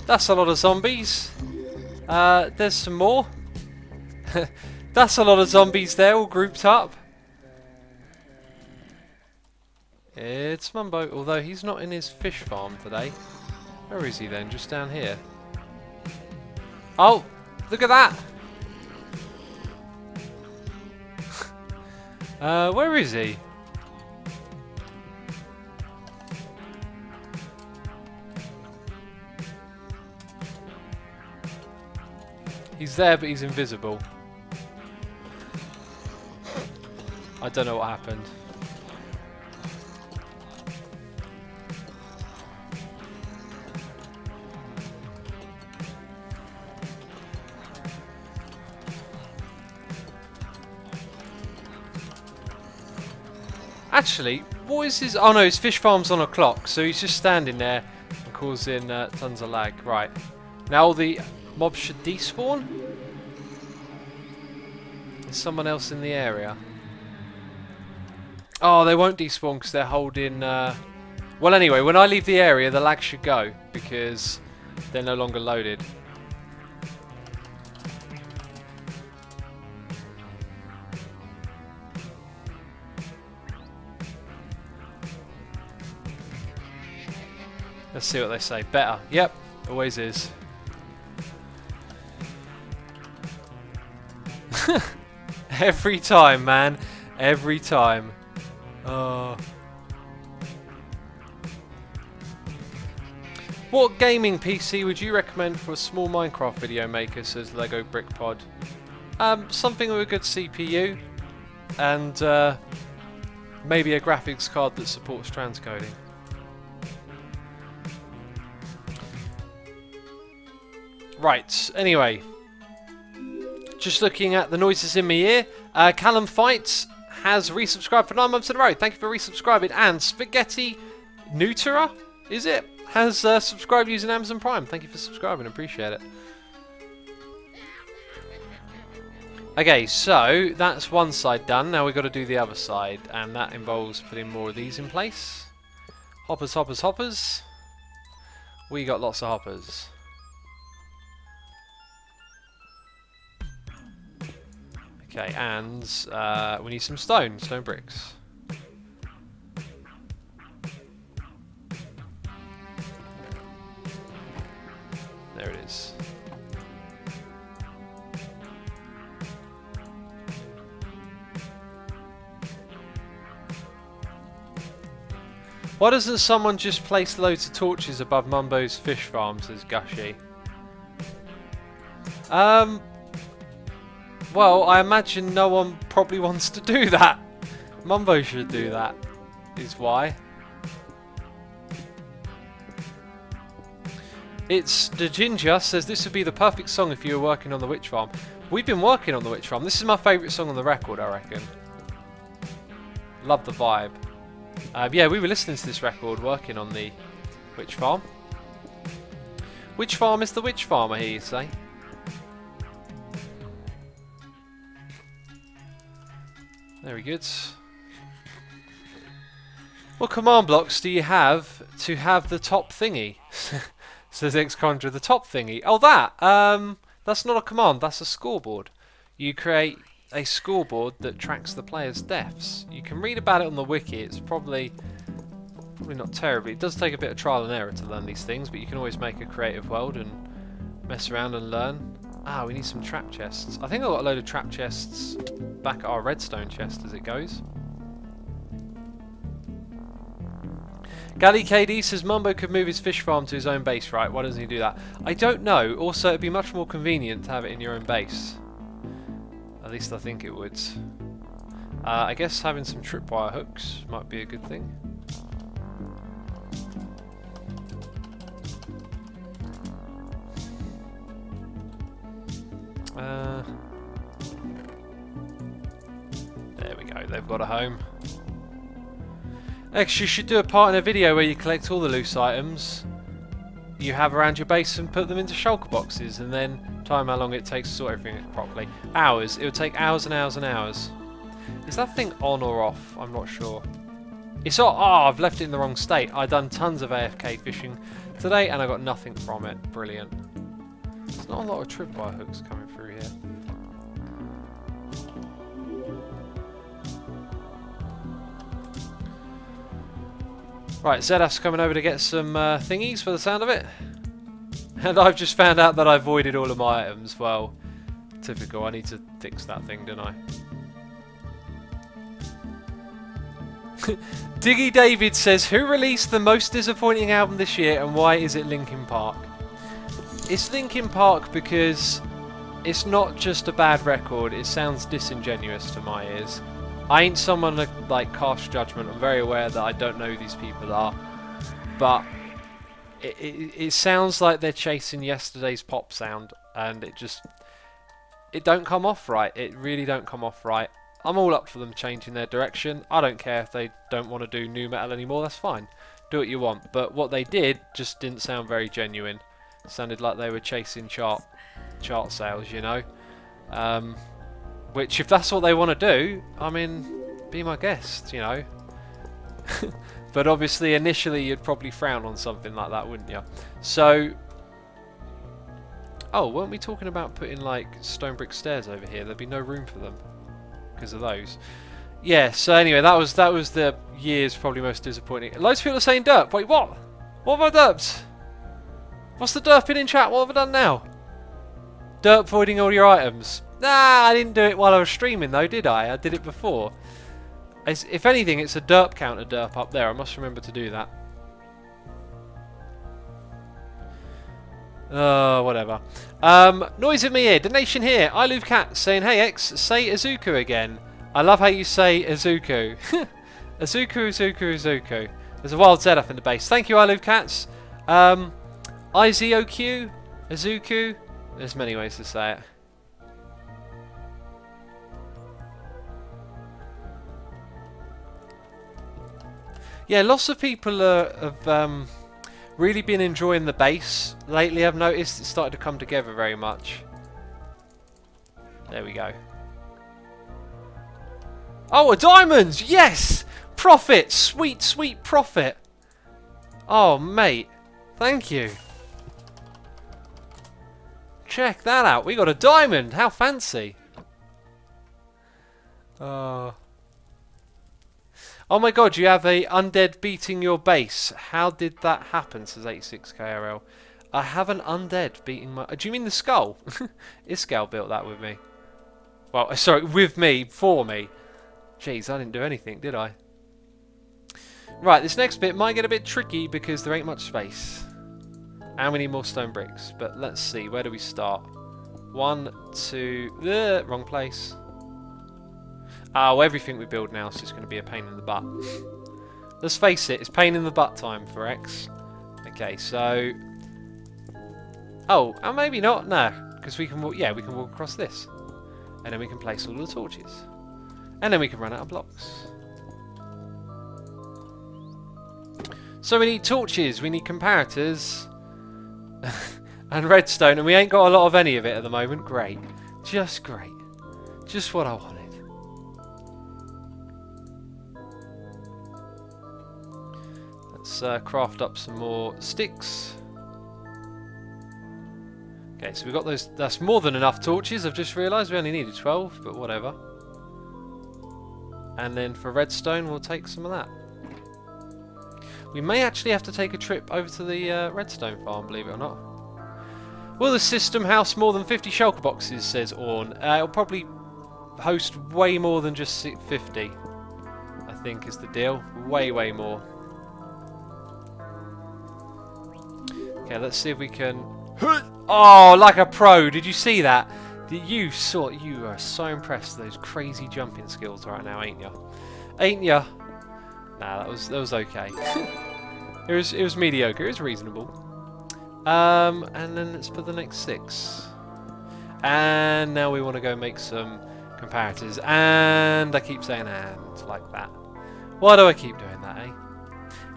That's a lot of zombies. There's some more. That's a lot of zombies there, all grouped up. It's Mumbo, although he's not in his fish farm today. Where is he then? Just down here. Oh, look at that! Where is he? He's there, but he's invisible. I don't know what happened. Actually, what is his... Oh no, his fish farm's on a clock, so he's just standing there and causing tons of lag. Right. Now all the mobs should despawn? There's someone else in the area. Oh, they won't despawn because they're holding... Well, anyway, when I leave the area, the lag should go because they're no longer loaded. Let's see what they say. Better. Yep, always is. Every time, man. Every time. What gaming PC would you recommend for a small Minecraft video maker, says Lego BrickPod? Something with a good CPU and maybe a graphics card that supports transcoding. Right, anyway, just looking at the noises in my ear, Callum Fights has resubscribed for 9 months in a row. Thank you for resubscribing. And Spaghetti Nutera, is it? Has subscribed using Amazon Prime. Thank you for subscribing, appreciate it. Okay, so that's one side done. Now we've got to do the other side, and that involves putting more of these in place. Hoppers, hoppers, hoppers. We got lots of hoppers. Okay, and we need some stone bricks. There it is. Why doesn't someone just place loads of torches above Mumbo's fish farm, says Gushy? Well, I imagine no one probably wants to do that. Mumbo should do that, is why. It's the Ginger says this would be the perfect song if you were working on the witch farm. We've been working on the witch farm. This is my favourite song on the record, I reckon. Love the vibe. Yeah, we were listening to this record working on the witch farm. Which farm is the witch farm, I hear you say? Very good. What command blocks do you have to have the top thingy? Says X-Conjure, the top thingy. Oh, that! That's not a command, that's a scoreboard. You create a scoreboard that tracks the player's deaths. You can read about it on the wiki. It's probably not terribly. It does take a bit of trial and error to learn these things, but you can always make a creative world and mess around and learn. Ah, we need some trap chests. I think I've got a load of trap chests back at our redstone chest as it goes. Gally KD says Mumbo could move his fish farm to his own base, right? Why doesn't he do that? I don't know. Also, it'd be much more convenient to have it in your own base. At least I think it would. I guess having some tripwire hooks might be a good thing. There we go, they've got a home. Actually, you should do a part in a video where you collect all the loose items you have around your base and put them into shulker boxes, and then time how long it takes to sort everything properly. Hours. It would take hours and hours and hours. Is that thing on or off? I'm not sure. It's on. Oh, I've left it in the wrong state. I've done tons of AFK fishing today and I got nothing from it. Brilliant. There's not a lot of tripwire hooks coming through here. Right, Zedaf's coming over to get some thingies for the sound of it. And I've just found out that I voided all of my items. Well, typical. I need to fix that thing, don't I? Diggy David says, who released the most disappointing album this year and why is it Linkin Park? It's Linkin Park because it's not just a bad record, it sounds disingenuous to my ears. I ain't someone to like cast judgment. I'm very aware that I don't know who these people are, but it sounds like they're chasing yesterday's pop sound, and it don't come off right. It really don't come off right. I'm all up for them changing their direction. I don't care if they don't want to do nu metal anymore. That's fine. Do what you want. But what they did just didn't sound very genuine. It sounded like they were chasing chart sales, you know. Which, if that's what they want to do, I mean, be my guest, you know. But obviously, initially, you'd probably frown on something like that, wouldn't you? So, oh, weren't we talking about putting like stone brick stairs over here? There'd be no room for them because of those. Yeah. So anyway, that was the year's probably most disappointing. Loads of people are saying derp. Wait, what? What have I derped? What's the derping in chat? What have I done now? Derp voiding all your items. Nah, I didn't do it while I was streaming though, did I? I did it before. If anything, it's a derp counter derp up there. I must remember to do that. Whatever. Noise in my ear. Donation here. I Love Cat saying, hey X, say Izuku again. I love how you say Izuku. Izuku, Izuku, Izuku. There's a wild Z up in the base. Thank you, I Love Cats. IZOQ, Izuku. There's many ways to say it. Yeah, lots of people have really been enjoying the base lately. I've noticed it's started to come together very much. There we go. Oh, a diamond! Yes! Profit! Sweet, sweet profit! Oh, mate. Thank you. Check that out. We got a diamond! How fancy! Oh my god, you have a undead beating your base. How did that happen, says 86KRL. I have an undead beating my... Do you mean the skull? Iskal built that with me. Well, sorry, with me, for me. Jeez, I didn't do anything, did I? Right, this next bit might get a bit tricky because there ain't much space. And we need more stone bricks. But let's see, where do we start? 1, 2... wrong place. Oh, everything we build now is just going to be a pain in the butt. Let's face it, it's pain in the butt time for X. Okay, so... Oh, and maybe not, no. Because we can walk, yeah, we can walk across this. And then we can place all the torches. And then we can run out of blocks. So we need torches, we need comparators. And redstone, and we ain't got a lot of any of it at the moment. Great. Just great. Just what I wanted. Let's craft up some more sticks. Okay, so we've got those. That's more than enough torches. I've just realised we only needed 12, but whatever. And then for redstone, we'll take some of that. We may actually have to take a trip over to the redstone farm, believe it or not. Will the system house more than 50 shulker boxes, says Orn. It'll probably host way more than just 50, I think is the deal. Way, way more. Okay, let's see if we can... Oh, like a pro! Did you see that? You are so impressed with those crazy jumping skills right now, ain't ya? Ain't ya? Nah, that was okay. it was mediocre. It was reasonable. And then let's put the next 6. And now we want to go make some comparators. And I keep saying and like that. Why do I keep doing that, eh?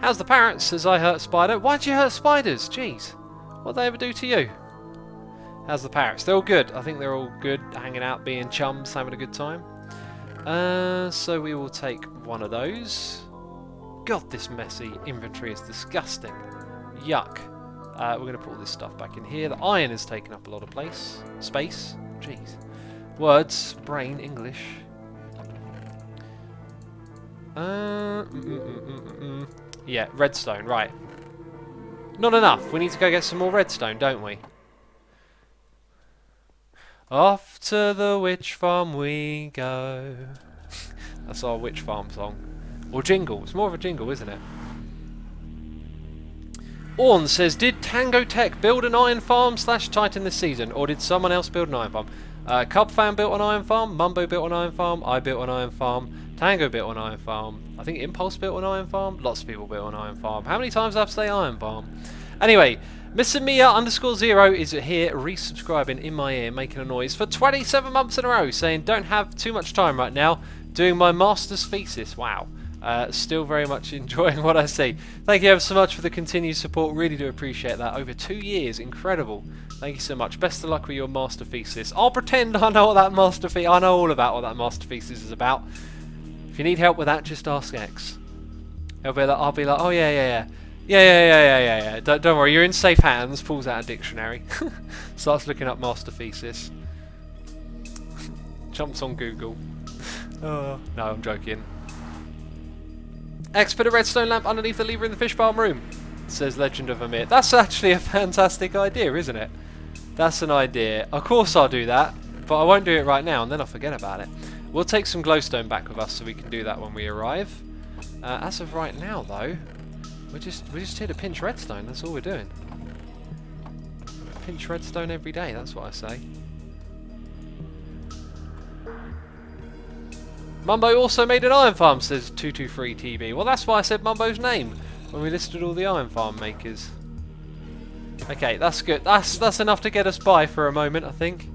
How's the parrots? Says I hurt spider. Why'd you hurt spiders? Jeez. What'd they ever do to you? How's the parrots? They're all good. I think they're all good, hanging out, being chums, having a good time. So we will take one of those. God, this messy inventory is disgusting. Yuck. We're going to put all this stuff back in here. The iron has taken up a lot of space. Jeez. Words, brain, English. Yeah, redstone, right. Not enough. We need to go get some more redstone, don't we? Off to the witch farm we go. That's our witch farm song. Or jingle. It's more of a jingle, isn't it? Orn says, did Tango Tech build an iron farm / Titan this season? Or did someone else build an iron farm? Cub Fan built an iron farm. Mumbo built an iron farm. I built an iron farm. Tango built an iron farm. I think Impulse built an iron farm. Lots of people built an iron farm. How many times do I have to say iron farm? Anyway, Mr. Mia _0 is here resubscribing in my ear, making a noise for 27 months in a row, saying don't have too much time right now, doing my master's thesis. Wow. Still very much enjoying what I see. Thank you ever so much for the continued support. Really do appreciate that. Over 2 years. Incredible. Thank you so much. Best of luck with your master thesis. I'll pretend I know what that master thesis... I know all about what that master thesis is about. If you need help with that, just ask X. I'll be like, oh yeah. Yeah. Don't worry, you're in safe hands. Pulls out a dictionary. Starts looking up master thesis. Jumps on Google. No, I'm joking. X, put a redstone lamp underneath the lever in the fish farm room, says Legend of Amir. That's actually a fantastic idea, isn't it? That's an idea. Of course I'll do that, but I won't do it right now and then I'll forget about it. We'll take some glowstone back with us so we can do that when we arrive. As of right now though, we're just here to pinch redstone, that's all we're doing. Pinch redstone every day, that's what I say. Mumbo also made an iron farm, says 223TB. Well, that's why I said Mumbo's name when we listed all the iron farm makers. Okay, that's good. That's enough to get us by for a moment, I think.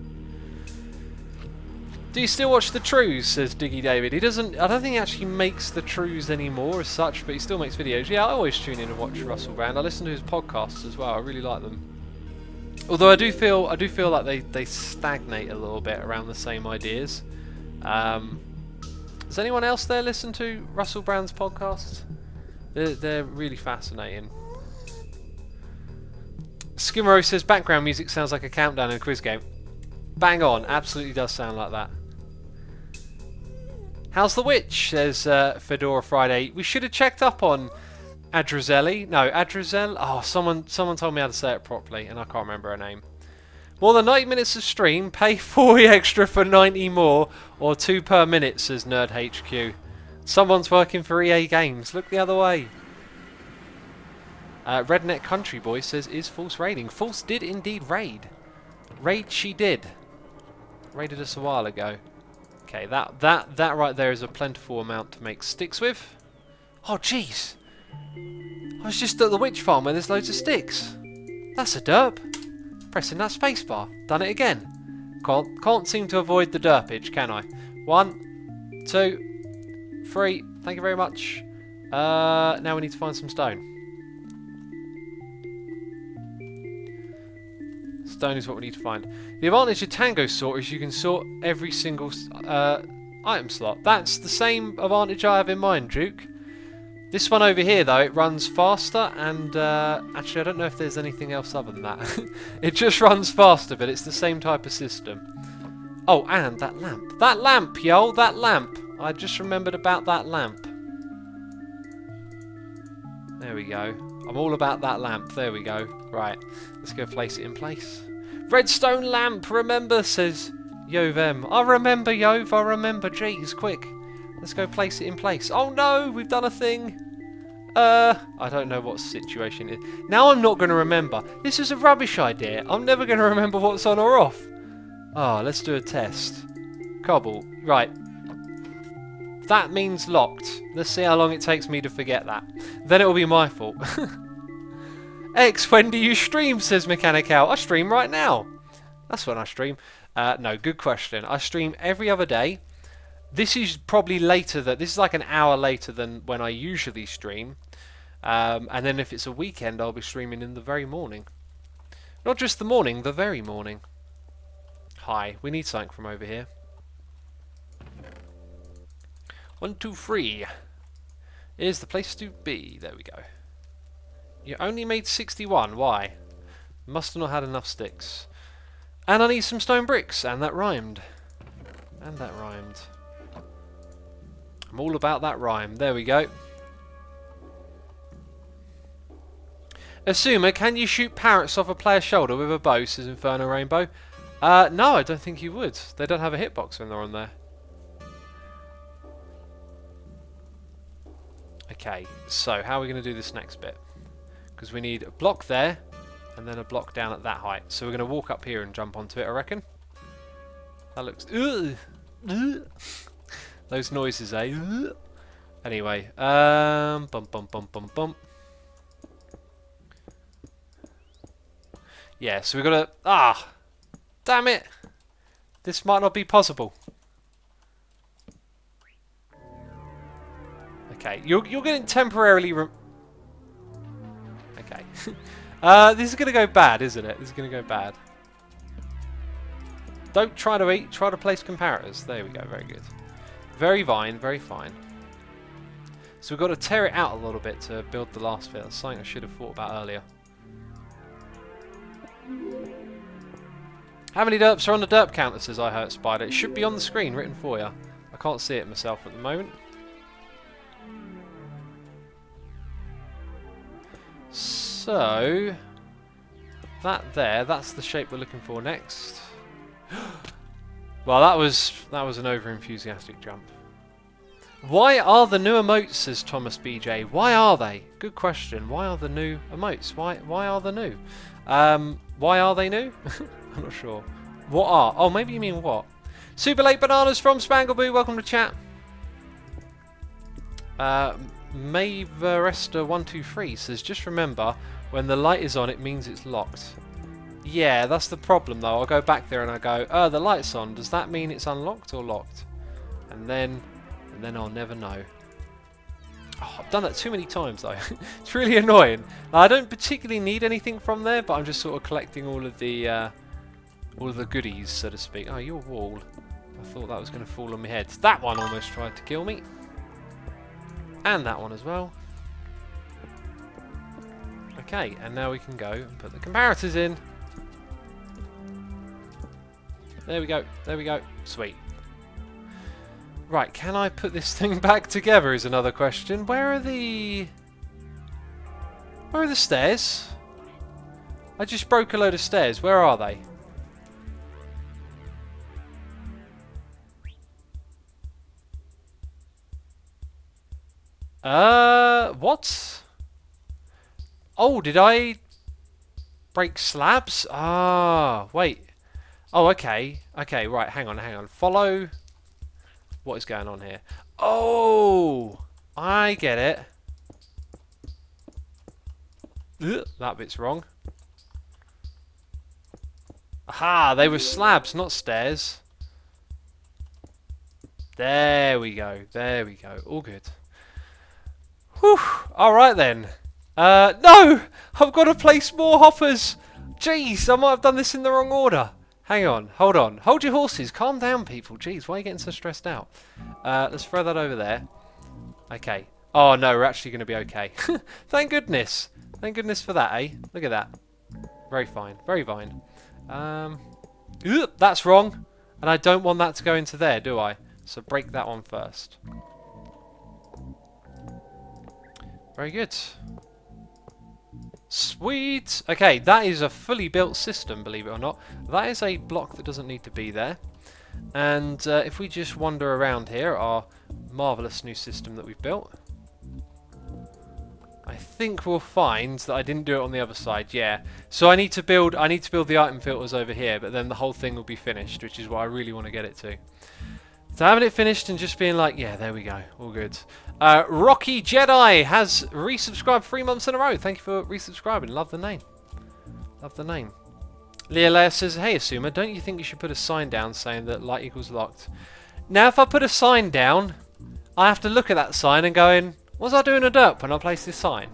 Do you still watch the Trues, says Diggy David. He doesn't, I don't think he actually makes the Trues anymore as such, but he still makes videos. Yeah, I always tune in and watch Russell Brand. I listen to his podcasts as well. I really like them. Although I do feel like they stagnate a little bit around the same ideas. Does anyone else there listen to Russell Brand's podcasts? They're really fascinating. Skimero says background music sounds like a countdown in a quiz game. Bang on, absolutely does sound like that. How's the witch? Says Fedora Friday. We should have checked up on Adrazelli. No, Adrazel. Oh, someone told me how to say it properly, and I can't remember her name. More than 90 minutes of stream. Pay 40 extra for 90 more, or 2 per minute. Says Nerd HQ. Someone's working for EA Games. Look the other way. Redneck Country Boy says, is False raiding? False did indeed raid. Raid she did. Raided us a while ago. Okay, that right there is a plentiful amount to make sticks with. Oh, jeez. I was just at the witch farm where there's loads of sticks. That's a derp. Pressing that spacebar. Done it again. Can't seem to avoid the derpage, can I? 1, 2, 3. Thank you very much. Now we need to find some stone. Stone is what we need to find. The advantage of Tango Sort is you can sort every single item slot. That's the same advantage I have in mind, Duke. This one over here, though, it runs faster, and actually I don't know if there's anything else other than that. It just runs faster, but it's the same type of system. Oh, and that lamp. That lamp, yo, that lamp. I just remembered about that lamp. There we go. I'm all about that lamp. There we go. Right, let's go place it in place. Redstone lamp, remember, says Yovem. I remember, Yov, I remember. Jeez, quick. Let's go place it in place. Oh no, we've done a thing. I don't know what situation it is. Now I'm not going to remember. This is a rubbish idea. I'm never going to remember what's on or off. Oh, let's do a test. Cobble. Right. That means locked. Let's see how long it takes me to forget that. Then it will be my fault. X, when do you stream, says Mechanical. I stream right now. That's when I stream. No, good question. I stream every other day. This is probably later. This is like an hour later than when I usually stream. And then if it's a weekend, I'll be streaming in the very morning. Not just the morning, the very morning. Hi, we need something from over here. 1, 2, 3 is the place to be. There we go. You only made 61. Why? Must have not had enough sticks. And I need some stone bricks. And that rhymed. And that rhymed. I'm all about that rhyme. There we go. Assumer, can you shoot parrots off a player's shoulder with a bow, says Inferno Rainbow? No, I don't think you would. They don't have a hitbox when they're on there. Okay, so how are we going to do this next bit? Because we need a block there, and then a block down at that height. So we're going to walk up here and jump onto it, I reckon. That looks... Those noises, eh? Anyway, bump, bump, bump, bump, bump. Yeah, so we've got to... Ah! Damn it! This might not be possible. Okay, you're getting temporarily... Okay. This is going to go bad, isn't it? This is going to go bad. Don't try to eat, try to place comparators. There we go, very good. Very fine, very fine. So we've got to tear it out a little bit to build the last bit. That's something I should have thought about earlier. How many derps are on the derp counter, says I Hurt Spider? It should be on the screen, written for you. I can't see it myself at the moment. So, that there, that's the shape we're looking for next. Well, that was an over-enthusiastic jump. Why are the new emotes, says Thomas BJ? Why are they? Good question. Why are the new emotes? Why are they new? Why are they new? I'm not sure. What are? Oh, maybe you mean what? Super Late Bananas from Spangleboo. Welcome to chat. Maveresta123 says, just remember, when the light is on, it means it's locked. Yeah, that's the problem though. I'll go back there and I go, oh, the light's on. Does that mean it's unlocked or locked? And then I'll never know. Oh, I've done that too many times though. It's really annoying. Now, I don't particularly need anything from there, but I'm just sort of collecting all of the goodies, so to speak. Oh, your wall. I thought that was going to fall on my head. That one almost tried to kill me. And that one as well. Okay, and now we can go and put the comparators in. There we go, there we go. Sweet. Right, can I put this thing back together is another question. Where are the stairs? I just broke a load of stairs. Where are they? What? Oh, did I break slabs? Ah, wait. Oh, okay. Okay, right, hang on. Follow. What is going on here? Oh, I get it. Ugh, that bit's wrong. Aha, they were slabs, not stairs. There we go. There we go. All good. Whew. Alright then. No! I've got to place more hoppers! Jeez, I might have done this in the wrong order. Hang on, hold on. Hold your horses. Calm down, people. Jeez, why are you getting so stressed out? Let's throw that over there. Okay. Oh, no, we're actually going to be okay. Thank goodness. Thank goodness for that, eh? Look at that. Very fine. Very fine. That's wrong. And I don't want that to go into there, do I? So break that one first. Very good. Sweet! Okay, that is a fully built system, believe it or not. That is a block that doesn't need to be there. And if we just wander around here, our marvellous new system that we've built, I think we'll find that I didn't do it on the other side. Yeah. So I need to build the item filters over here, but then the whole thing will be finished, which is what I really want to get it to. So having it finished and just being like, yeah, there we go, all good. Rocky Jedi has resubscribed 3 months in a row. Thank you for resubscribing. Love the name. Love the name. Leia says, hey, Asuma, don't you think you should put a sign down saying that light equals locked? Now, if I put a sign down, I have to look at that sign and going, was I doing a derp when I placed this sign?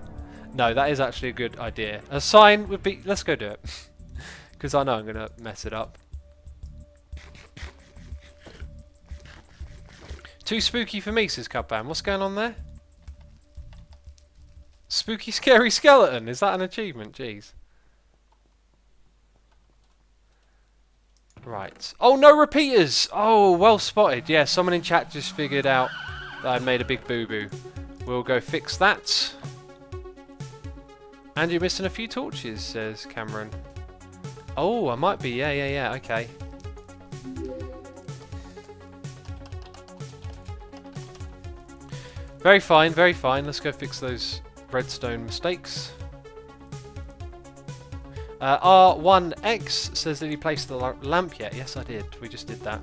No, that is actually a good idea. A sign would be, let's go do it. Because I know I'm going to mess it up. Too spooky for me, says Cubban. What's going on there? Spooky, scary skeleton. Is that an achievement? Jeez. Right. Oh, no repeaters. Oh, well spotted. Yeah, someone in chat just figured out that I'd made a big boo-boo. We'll go fix that. And you're missing a few torches, says Cameron. Oh, I might be. Yeah. Okay. Very fine, very fine. Let's go fix those redstone mistakes. R1X says that he placed the lamp yet. Yes, I did. We just did that.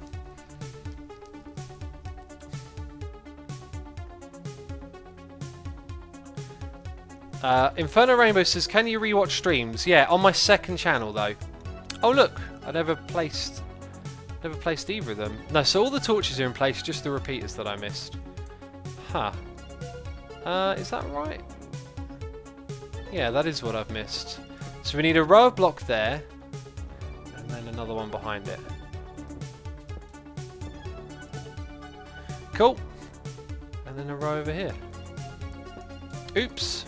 Inferno Rainbow says, can you rewatch streams? Yeah, on my second channel though. Oh look, I never placed either of them. No, so all the torches are in place, just the repeaters that I missed. Huh. Is that right? Yeah, that is what I've missed. So we need a row of block there, and then another one behind it. Cool. And then a row over here. Oops.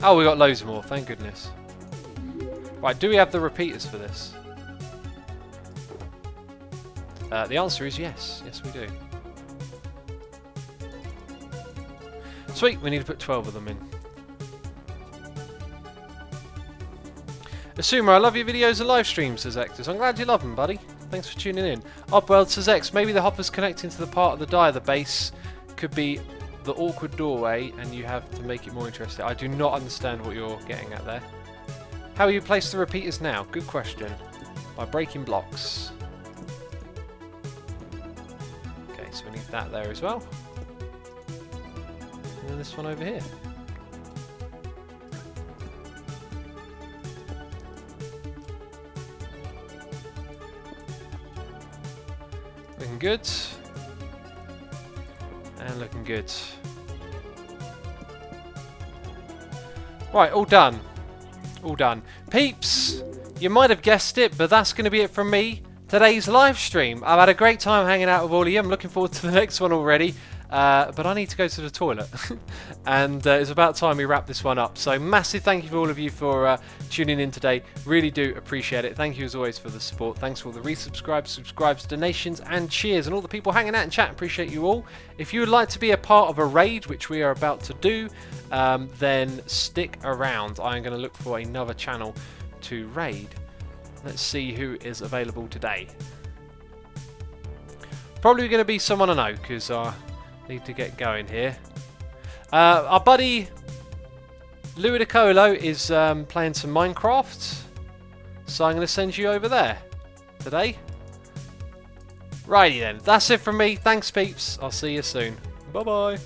Oh, we got loads more, thank goodness. Right, do we have the repeaters for this? The answer is yes. Yes, we do. Sweet, we need to put 12 of them in. Assumer, I love your videos and live streams, says Ectus. I'm glad you love them, buddy. Thanks for tuning in. Upworld says X, maybe the hoppers connecting to the part of the die, the base, could be the awkward doorway, and you have to make it more interesting. I do not understand what you're getting at there. How will you place the repeaters now? Good question. By breaking blocks. Okay, so we need that there as well. And then this one over here. looking good. And looking good. Right, all done. All done. Peeps, you might have guessed it, but that's going to be it from me. Today's live stream. I've had a great time hanging out with all of you. I'm looking forward to the next one already. But I need to go to the toilet. And it's about time we wrap this one up. So massive thank you for all of you for tuning in today. Really do appreciate it. Thank you as always for the support. Thanks for all the resubscribes, subscribes, donations and cheers. And all the people hanging out in chat. Appreciate you all. If you would like to be a part of a raid, which we are about to do, then stick around. I'm going to look for another channel to raid. Let's see who is available today. Probably going to be someone I know, because I need to get going here. Our buddy Louis De Colo is playing some Minecraft, so I'm going to send you over there today. Righty then, that's it from me. Thanks peeps, I'll see you soon. Bye bye.